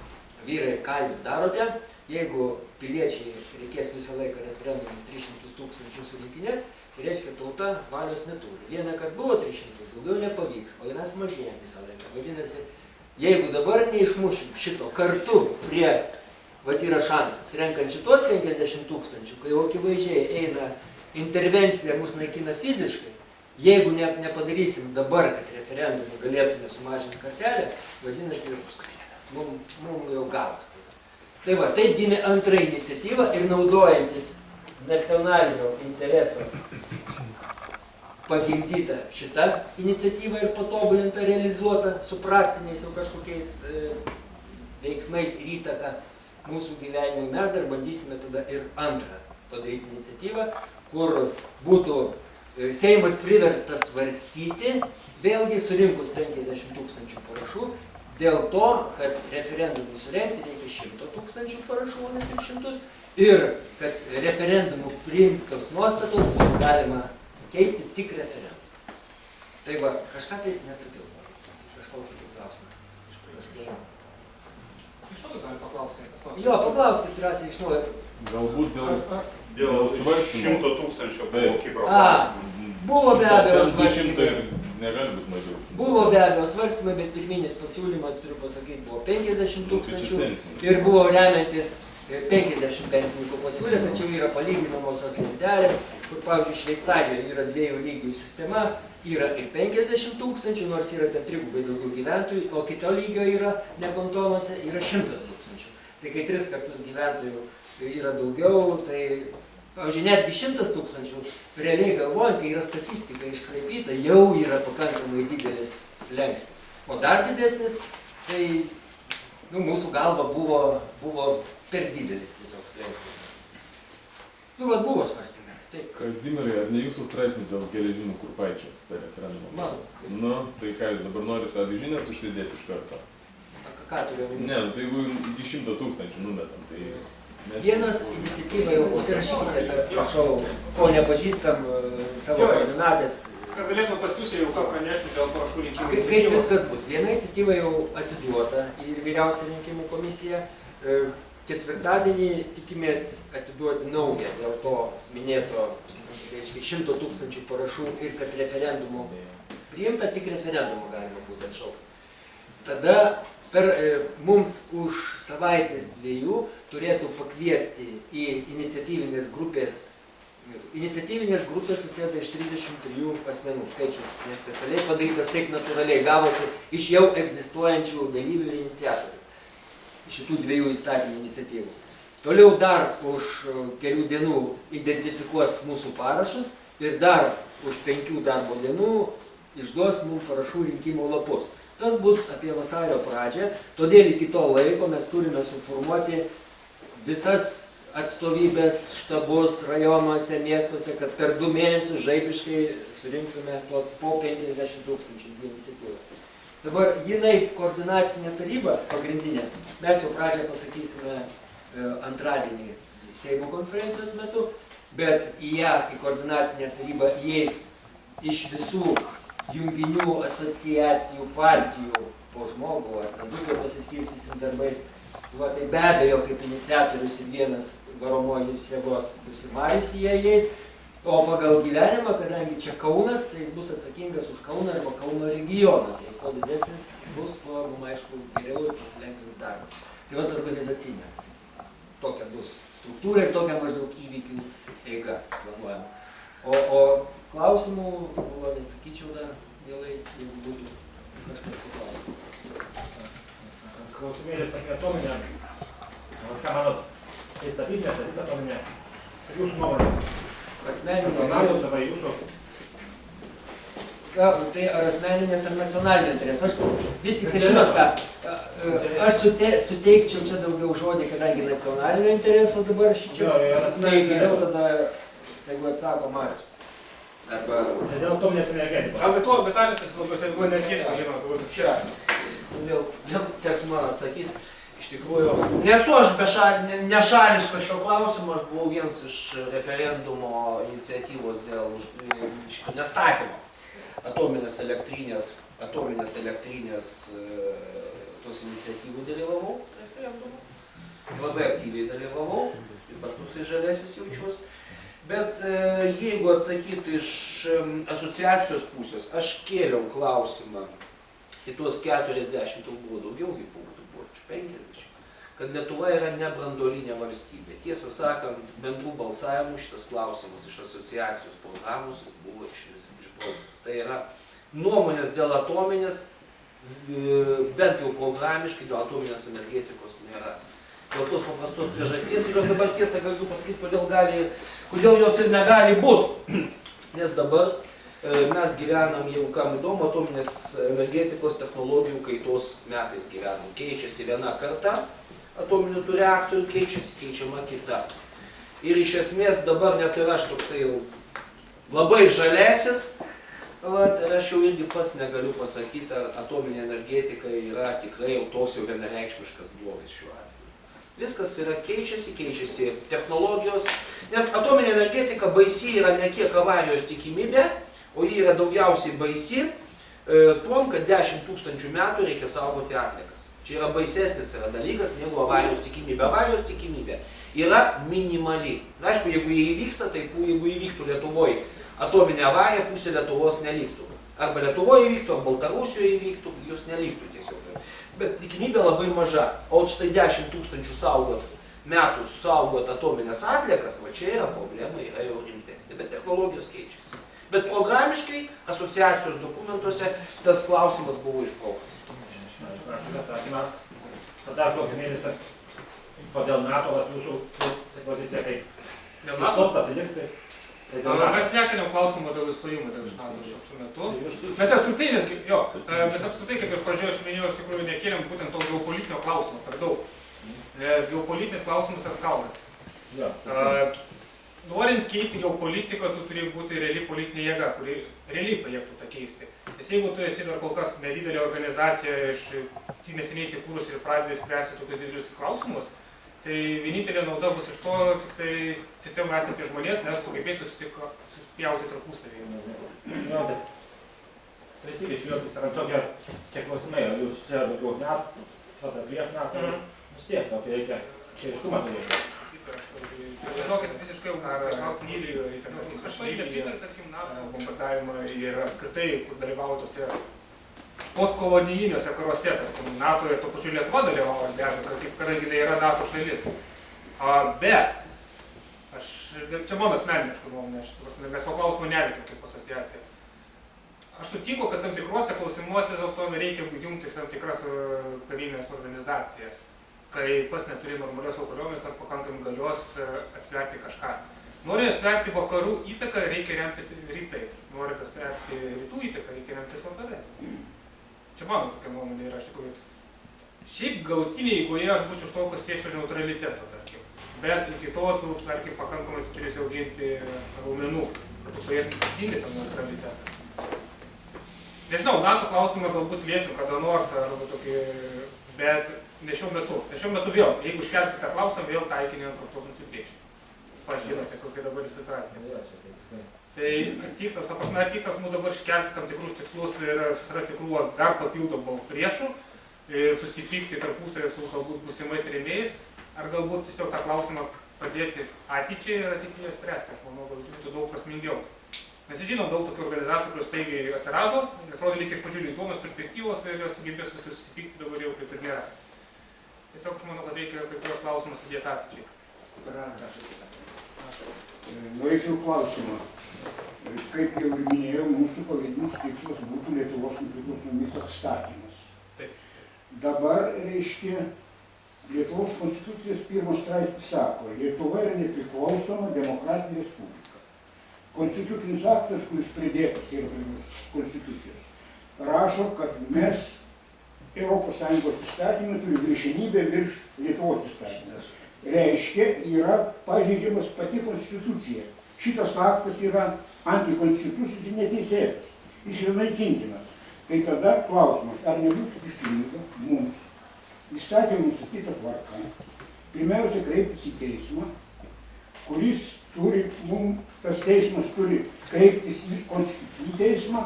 [SPEAKER 16] vyrai, ką jūs darote, jeigu piliečiai reikės visą laiką referendumą 300 000 surinkinėti, tai reiškia, tauta valios neturi. Vieną kartą buvo 300, daugiau nepavyks, o mes mažėjame visą laiką. Vadinasi, jeigu dabar neišmušim šito kartu prie, vat yra šansas, renkant šitos 50 000, kai jau akivaizdžiai eina intervencija, mus naikina fiziškai, jeigu nepadarysim dabar, kad referendumu galėtume sumažinti kartelę, vadinasi, mums jau galas. Tai va, taip gimė antra iniciatyva ir naudojantis nacionalinio intereso pagimdyta šita iniciatyva ir patobulinta, realizuota su praktiniais jau kažkokiais veiksmais ir įtaka mūsų gyvenimui. Mes dar bandysime tada ir antrą padaryti iniciatyvą, kur būtų Seimas priverstas svarstyti, vėlgi surinkus 50 000 parašų, dėl to, kad referendumui surengti reikia 100 000 parašų, o ne 300, ir kad referendumų priimtos nuostatos būtų galima keisti tik referendumą. Tai va, kažką tai neatsakiau. Kažkokį klausimą.
[SPEAKER 13] Iš naujo gali paklausyti.
[SPEAKER 16] Jo, paklauskit drąsiai iš naujo.
[SPEAKER 11] Galbūt
[SPEAKER 8] Dėl
[SPEAKER 11] svarstymo.
[SPEAKER 8] 100 000 buvo Kipro
[SPEAKER 16] A,
[SPEAKER 8] klausimas.
[SPEAKER 16] buvo be abejo
[SPEAKER 11] 200
[SPEAKER 16] svarstymai.
[SPEAKER 11] negali būti mažiau.
[SPEAKER 16] Buvo be abejo svarstymai, bet pirminis pasiūlymas, turiu pasakyti, buvo 50 000 ir buvo remiantis 50 pensininkų pasiūlė, tačiau yra palyginamosios lentelės, kur, pavyzdžiui, Šveicarijoje yra 2 lygių sistema, yra ir 50 000, nors yra ten 3 daugiau gyventojų, o kito lygio yra, ne kantonuose, yra 100 000. Tai kai 3 kartus gyventojų yra daugiau, tai, pavyzdžiui, netgi 100 000, realiai galvojant, kai yra statistika iškraipyta, jau yra pakankamai didelis slengstis. O dar didesnis, tai, mūsų galva buvo per didelis tiesiog slengstis. Vat buvo svarstymai. Taip.
[SPEAKER 11] Kazimierai, ar ne jūsų straipsnis dėl geležinių kurpaičių per referendumą?
[SPEAKER 16] Mano.
[SPEAKER 11] Tai ką jūs dabar norite avižinės užsidėti iš karto?
[SPEAKER 16] Ką turiu omeny?
[SPEAKER 11] Ne, tai jeigu iki 100 000 numetam, tai...
[SPEAKER 16] Vienas iniciatyva jau užsirašykitės, prašau, ko nepažįstam savo koordinatės.
[SPEAKER 1] Kad galėtume pasiūsti jau ką pranešti dėl parašų rinkimų.
[SPEAKER 16] Kaip viskas bus? Viena iniciatyva jau atiduota į vyriausią rinkimų komisiją. Ketvirtadienį tikimės atiduoti naują dėl to minėto, reiškia, 100 000 parašų ir kad referendumo priimta, tik referendumo galima būtų atšaukti. Tada mums už savaitės 2 turėtų pakviesti į iniciatyvinės grupės susėda iš 33 asmenų skaičius, nespecialiai padarytas, taip natūraliai gavosi iš jau egzistuojančių dalyvių ir iniciatorių. Šitų 2 įstatymų iniciatyvų. Toliau dar už kelių dienų identifikuos mūsų parašus ir dar už 5 darbo dienų išduos mums parašų rinkimo lapus. Tas bus apie vasario pradžią, todėl iki to laiko mes turime suformuoti visas atstovybės, štabus rajonuose, miestuose, kad per 2 mėnesius žaibiškai surinktume tuos po 50 000 iniciatyvas. Dabar jinai koordinacinė taryba pagrindinė, mes jau pradžią pasakysime antradienį Seimo konferencijos metu, bet į ją, į koordinacinę tarybą įeis iš visų junginių, asociacijų, partijų po žmogų, ar ten daugiau pasiskirstysim darbais. Va, tai be abejo, kaip iniciatorius ir vienas varomojus jėgos bus ir Marius jie įeis. O pagal gyvenimą, kadangi čia Kaunas, tai jis bus atsakingas už Kauną arba Kauno regioną. Tai kuo didesnis bus, tuo mums aišku geriau ir pasilengvins darbas. Tai vat organizacinė. Tokia bus struktūra ir tokia maždaug įvykių eiga planuojama. O klausimų, maloniai sakyčiau dar, vėlai, jeigu būtų kažkas paklausimų.
[SPEAKER 1] Klausimėlis apie atominę. Ką manot, tai statytinė, statyta atominė. Jūsų nuomonė?
[SPEAKER 16] Asmeninė.
[SPEAKER 1] Naujus arba jūsų?
[SPEAKER 16] Tai ar asmeninės ar nacionalinio interesų. Aš vis tik tai žinot ką, aš suteikčiau čia daugiau žodį, kadangi nacionalinio intereso dabar šičia. Tai geriau tada, jeigu atsako Marius.
[SPEAKER 4] Arba...
[SPEAKER 1] Dėl atominės energetikos. Apie to Vitalijus labai buvo energetikos žinomas.
[SPEAKER 4] Vėl teks man atsakyti. Iš tikrųjų, nesu aš nešališkas šio klausimo, aš buvau vienas iš referendumo iniciatyvos dėl šito nestatymo. Atominės elektrinės tos iniciatyvų dalyvavau referendumu. Labai aktyviai dalyvavau ir pas mus žalėsis jaučiuos. Bet jeigu atsakyti iš asociacijos pusės, aš kėliau klausimą į tuos 40, buvo daugiau punktų, buvo 50, kad Lietuva yra nebranduolinė valstybė. Tiesą sakant, bendrų balsavimų šitas klausimas iš asociacijos programos jis buvo išbrauktas. Tai yra nuomonės dėl atominės, bent jau programiškai dėl atominės energetikos nėra. Dėl tos paprastos priežasties ir dabar tiesą galiu pasakyti, kodėl jos ir negali būti. Nes dabar mes gyvenam, jeigu kam įdomu, atominės energetikos technologijų kaitos metais gyvenam. Keičiasi viena karta atominių reaktorių, keičiama kita. Ir iš esmės dabar net ir aš toksai labai žalesis, ir aš jau irgi pats negaliu pasakyti, ar atominė energetika yra tikrai jau toks jau vienareikšmiškas blogis šiuo atveju. Viskas yra keičiasi technologijos, nes atominė energetika baisi yra ne kiek avarijos tikimybė, o ji yra daugiausiai baisi tuom, kad 10 000 metų reikia saugoti atliekas. Čia yra baisesnis dalykas negu avarijos tikimybė. Avarijos tikimybė yra minimali. Aišku, jeigu jie įvyksta, tai jeigu įvyktų Lietuvoje atominė avarija, pusė Lietuvos neliktų. Arba Lietuvoje įvyktų, arba Baltarusijoje įvyktų, jos neliktų tiesiog. Bet tikimybė labai maža. O štai 10 000 metų saugot atominės atliekas, va čia yra problema, yra jau rimtesnė. Bet technologijos keičiasi. Bet programiškai asociacijos dokumentuose tas klausimas buvo išbrauktas.
[SPEAKER 1] Tada klausimėlis, kodėl NATO, jūsų pozicija kaip? Dėl NATO pasilikti? Mes nekeliam klausimą dėl įstojimo dėl NATO šiuo metu. Mes apskritai, kaip ir pradžioje aš minėjau, iš tikrųjų nekeliam būtent to geopolitinio klausimo per daug. Nes geopolitinis klausimas yra skaldantis. Norint keisti geopolitiką, tu turi būti reali politinė jėga, kuri realiai pajėgtų tą keisti. Nes jeigu tu esi dar kol kas nedidelė organizacija, neseniai įsikūrusi ir pradedi spręsti tokius didelius klausimus, tai vienintelė nauda bus iš to tik tai sistemoje esantys žmonės, nes sugebės suspjauti tarpusavyje. Tai tik išliokis yra tokie klausimai, ar jūs čia daugiau metų, šitą prieš metų, vis tiek tokį reikia, čia iškumą turėti. Žinokit, visiškai myliu į bombardavimą ir apskritai, kur dalyvauja tose postkolonijiniuose karuose, tarkim, NATO ir to pačiu Lietuva dalyvauja, be abejo, kadangi tai yra NATO šalis. Bet, čia mano asmeniška nuomonė, mes to klausimo neveikiam kaip asociacija. Aš sutinku, kad tam tikruose klausimuose dėl to reikia jungtis tam tikras karinės organizacijas. Kai pas neturi normalios autonomijos ar pakankamai galios atsverti kažką. Norint atsverti vakarų įtaką, reikia remtis rytais. Norint atsverti rytų įtaką, reikia remtis vakarais. Čia mano tokia nuomonė yra iš tikrųjų. Šiaip galutinėje eigoje aš būčiau iš to, kas siekčiau neutraliteto, tarkim. Bet iki to, tarkim, pakankamai tu turėsi auginti raumenų, kad tu pajėgtum apginti tą neutralitetą. Nežinau, NATO klausimą galbūt liesim kada nors, arba tokį, bet ne šiuo metu. Ne šiuo metu vėl, jeigu iškelsi tą klausimą, vėl taikinį ant kartos nusipriešinti. Pažinote, kokia dabar situacija. Tai tikslas mūsų dabar iškelti tam tikrus tikslus ir susirasti krūvą dar papildomų priešų, susipykti tarpusavį su galbūt būsimais rėmėjais, ar galbūt tiesiog tą klausimą padėti ateičiai ir ateityje spręsti. Aš manau, kad būtų daug prasmingiau. Mes žinom daug tokių organizacijų, kurios staigiai atsirado, atrodo lyg iš pradžių įdomios perspektyvos ir jos sugebės visi susipykti, dabar jau kaip ir nėra. Tiesiog aš manau, kad reikia kai kurios klausimus sudėti ateičiai.
[SPEAKER 2] Norėčiau klausimą. Kaip jau ir minėjau, mūsų pagrindinis tikslas būtų Lietuvos nepriklausomybės atstatymas. Dabar, reiškia, Lietuvos konstitucijos 1 straipsnis sako, Lietuva yra nepriklausoma demokratinė respublika. Konstitucinis aktas, kuris pridėtas yra konstitucijos, rašo, kad mes ES įstatymai turi viršenybę virš Lietuvos įstatymės. Reiškia, yra pažeidžiamas pati konstitucija. Šitas aktas yra antikonstitucinis ir neteisėtas. Jis yra naikintinas. Tai tada klausimas, ar nebūtų tikslinga mums įstatymų nustatyta tvarka, pirmiausia kreiptis į teismą, kuris turi, tas teismas turi kreiptis į konstitucinį teismą,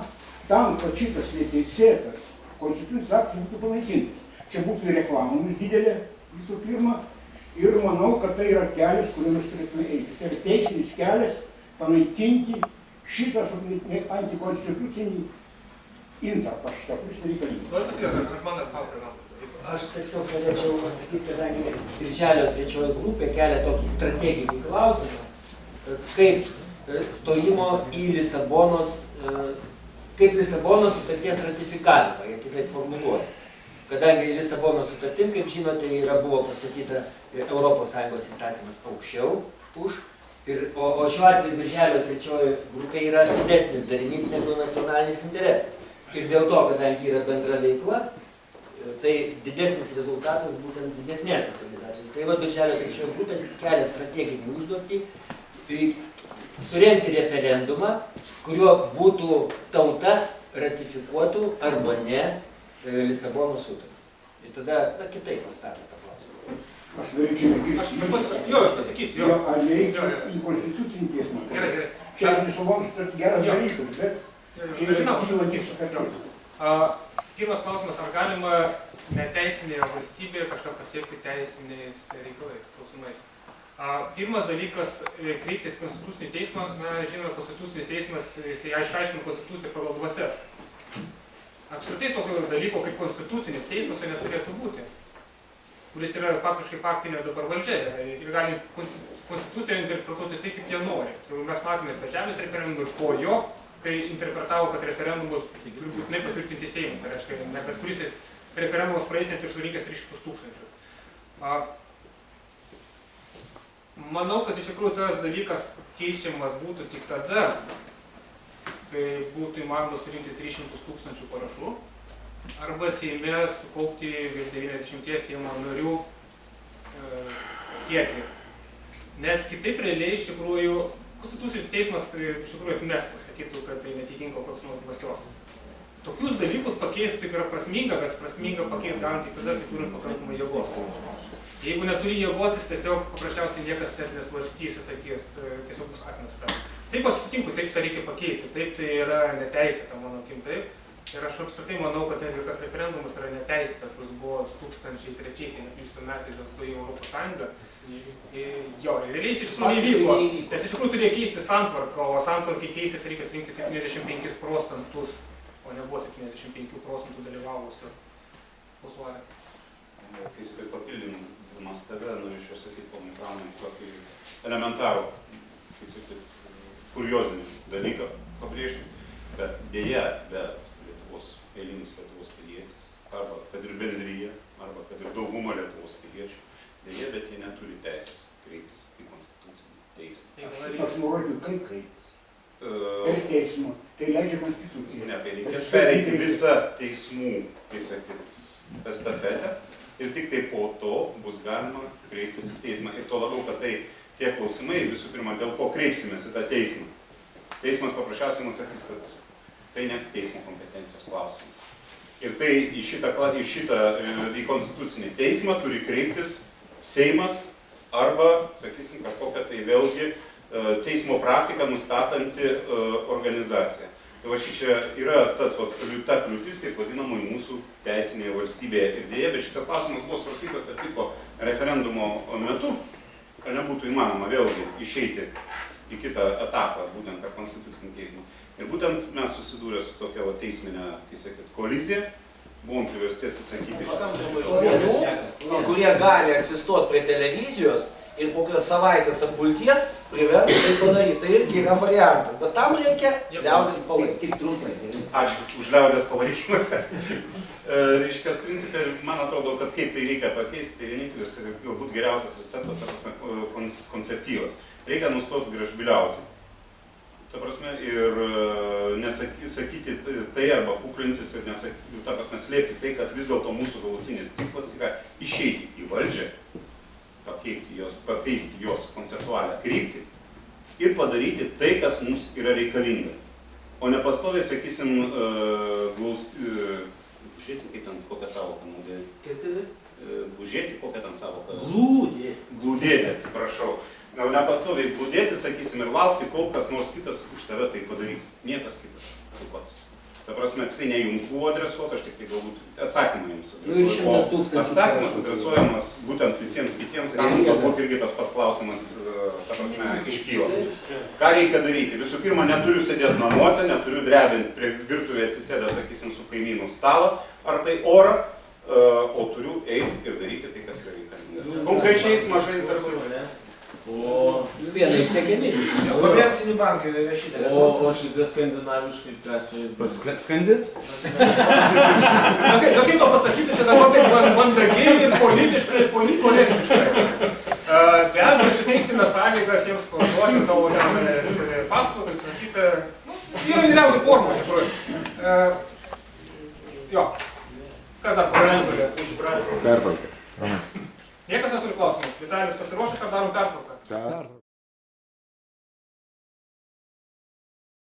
[SPEAKER 2] tam, kad šitas neteisėtas konstitucinis aktas būtų panaikintas. Čia būtų ir reklamomis didelė visų pirma, ir manau, kad tai yra kelias, kuriuo mes turėtume eiti. Tai yra teisinis kelias panaikinti šitą antikonstitucinį intarpą, šitą, kuris nereikalingas.
[SPEAKER 16] Aš tiesiog norėčiau atsakyti, kadangi Birželio 3 grupė kelia tokį strateginį klausimą, kaip stojimo į Lisabonos, kaip Lisabonos sutarties ratifikavimą, jie kitaip formuluoja. Kadangi Lisabonos sutartim, kaip žinote, buvo pastatyta ES įstatymas aukščiau už, o šiuo atveju Birželio 3 grupė yra didesnis darinys negu nacionalinis interesas. Ir dėl to, kadangi yra bendra veikla, tai didesnis rezultatas būtent didesnės organizacijos. Tai va Birželio 3 grupės kelia strateginį užduotį surengti referendumą, kuriuo būtų tauta ratifikuotų arba ne Lisabono sutartį. Ir tada kitaip pastatė tą klausimą.
[SPEAKER 2] Aš norėčiau
[SPEAKER 1] aš pasakysiu.
[SPEAKER 2] Ar nereikia į konstitucinį teismą?
[SPEAKER 1] Gerai.
[SPEAKER 2] Čia Lisabono sutartį geras dalykas, bet
[SPEAKER 1] pirmas klausimas, ar galima neteisinėje valstybėje kažką pasiekti teisiniais reikalais, klausimais. Pirmas dalykas, kreiptis į konstitucinį teismą, žinoma, konstitucinis teismas, jisai išaiškina konstituciją pagal dvasias. Apskritai tokio dalyko kaip konstitucinis teismas neturėtų būti, kuris yra faktiškai faktinė dabar valdžia. Ir gali konstituciją interpretuoti tai, kaip jie nori. Mes matome per žemės referendumą ir po jo, kai interpretavo, kad referendumus turi būtinai patvirtinti Seimui. Tai reiškia, ne bet kuris referendumas praeis net ir surinkęs 300 000. Manau, kad iš tikrųjų tas dalykas keičiamas būtų tik tada, kai būtų įmanoma surinkti 300 000 parašų, arba Seime sukaupti virš 90 Seimo narių kiekį. Nes kitaip realiai iš tikrųjų konstitucinis teismas iš tikrųjų atmestų, sakytų, kad tai netitinka kokios nors dvasios. Tokius dalykus pakeisti taip yra prasminga, bet prasminga pakeisti galim tik tada, kai turim pakankamai jėgos. Jeigu neturi jėgos, jis tiesiog paprasčiausiai niekas net nesvarstys, sakys, tiesiog bus atmesta. Taip aš sutinku, taip tai reikia pakeisti, taip tai yra neteisėta, mano akim, taip. Ir aš apskritai manau, kad netgi tas referendumas yra neteisėtas, kuris buvo 2003 metais dėl stojimo į Europos Sąjungą. Jo, realiai iš tikrųjų nevyko, nes iš tikrųjų turėjo keisti santvarką, o santvarkai keistis reikia surinkti 75%, o nebuvo 75% dalyvavusių balsuojant.
[SPEAKER 8] Kai sakai papildymas tave, norėčiau sakyti ponui Pranui tokį elementarų, kai sakai, kuriozinį dalyką pabrėžti, bet dėja, bet eilinis Lietuvos pilietis, arba kad ir bendryje, arba kad ir dauguma Lietuvos piliečių, dėja, bet jie neturi teisės kreiptis į konstitucinį teismą.
[SPEAKER 2] Aš nurodžiu, kaip kreiptis. Per teismą. Tai leidžia konstitucija.
[SPEAKER 8] Ne, tai reikės pereiti visą teismų, kai sakyt, estafetę ir tik tai po to bus galima kreiptis į teismą. Ir to labiau, kad tai tie klausimai, visų pirma, dėl ko kreipsimės į tą teismą. Teismas paprasčiausiai man sakys, kad tai ne teismo kompetencijos klausimas. Ir tai į konstitucinį teismą turi kreiptis Seimas arba, sakysim, kažkokia tai vėlgi teismo praktiką nustatanti organizacija. Tai va šičia yra ta kliūtis, taip vadinamai mūsų teisinėje valstybėje ir dėja, bet šitas klausimas buvo svarstytas atliko referendumo metu, ar nebūtų įmanoma vėlgi išeiti į kitą etapą, būtent per konstitucinį teismą. Ir būtent mes susidūrė su tokia teisminė, kaip sakyt, kolizija, buvom priversti atsisakyti
[SPEAKER 4] žmonių, kurie gali atsistoti prie televizijos ir po kokios savaitės apgulties priversti tai padaryti. Tai irgi yra variantas, bet tam reikia liaudės palaikymą.
[SPEAKER 8] Ačiū už liaudės palaikymą. Reiškias principai, man atrodo, kad kaip tai reikia pakeisti, tai vienintelis ir galbūt geriausias receptas, ta prasme, konceptyvas. Reikia nustoti gražbiliauti. Ta prasme, ir nesakyti tai arba kuklintis ir ta prasme, slėpti tai, kad vis dėlto mūsų galutinis tikslas yra išeiti į valdžią, pakeisti jos konceptualią kryptį ir padaryti tai, kas mums yra reikalinga. O ne pastoviai, sakysim, žiūrėti, kaip ten kokią savoką naudėjai. Būžėti, kokią ten savoką. Glūdėti, atsiprašau. Nepastoviai glūdėti, sakysim, ir laukti, kol kas nors kitas už tave tai padarys. Niekas kitas. Tu pats. Ta prasme, tai ne jums buvo adresuota, aš tik tai galbūt atsakymą jums adresuoju. O atsakymas adresuojamas būtent visiems kitiems, kam galbūt irgi tas pats klausimas, ta prasme, iškyla. Ką reikia daryti? Visų pirma, neturiu sėdėti namuose, neturiu drebinti prie virtuvėje atsisėdę, sakysim, su kaimynų stalą, ar tai orą, o turiu eiti ir daryti tai, kas yra reikalinga. Konkrečiais mažais darbais.
[SPEAKER 5] O
[SPEAKER 16] viena iš siekiamybių.
[SPEAKER 13] Komerciniai bankai rašytas.
[SPEAKER 5] O šitie skandinaviškai ką su jais
[SPEAKER 8] Skandit?
[SPEAKER 1] Kaip to pasakyti, čia dabar taip mandagiai ir politiškai, politkorektiškai. Be abejo, suteiksime sąlygas jiems parduoti savo paslaugą, sakyti, yra įvairiausių formų, iš tikrųjų. Jo. Kas dar parankulė?
[SPEAKER 8] Pertraukia.
[SPEAKER 1] Niekas neturi klausimų. Vitalijus pasiruošęs ar darom pertrauką?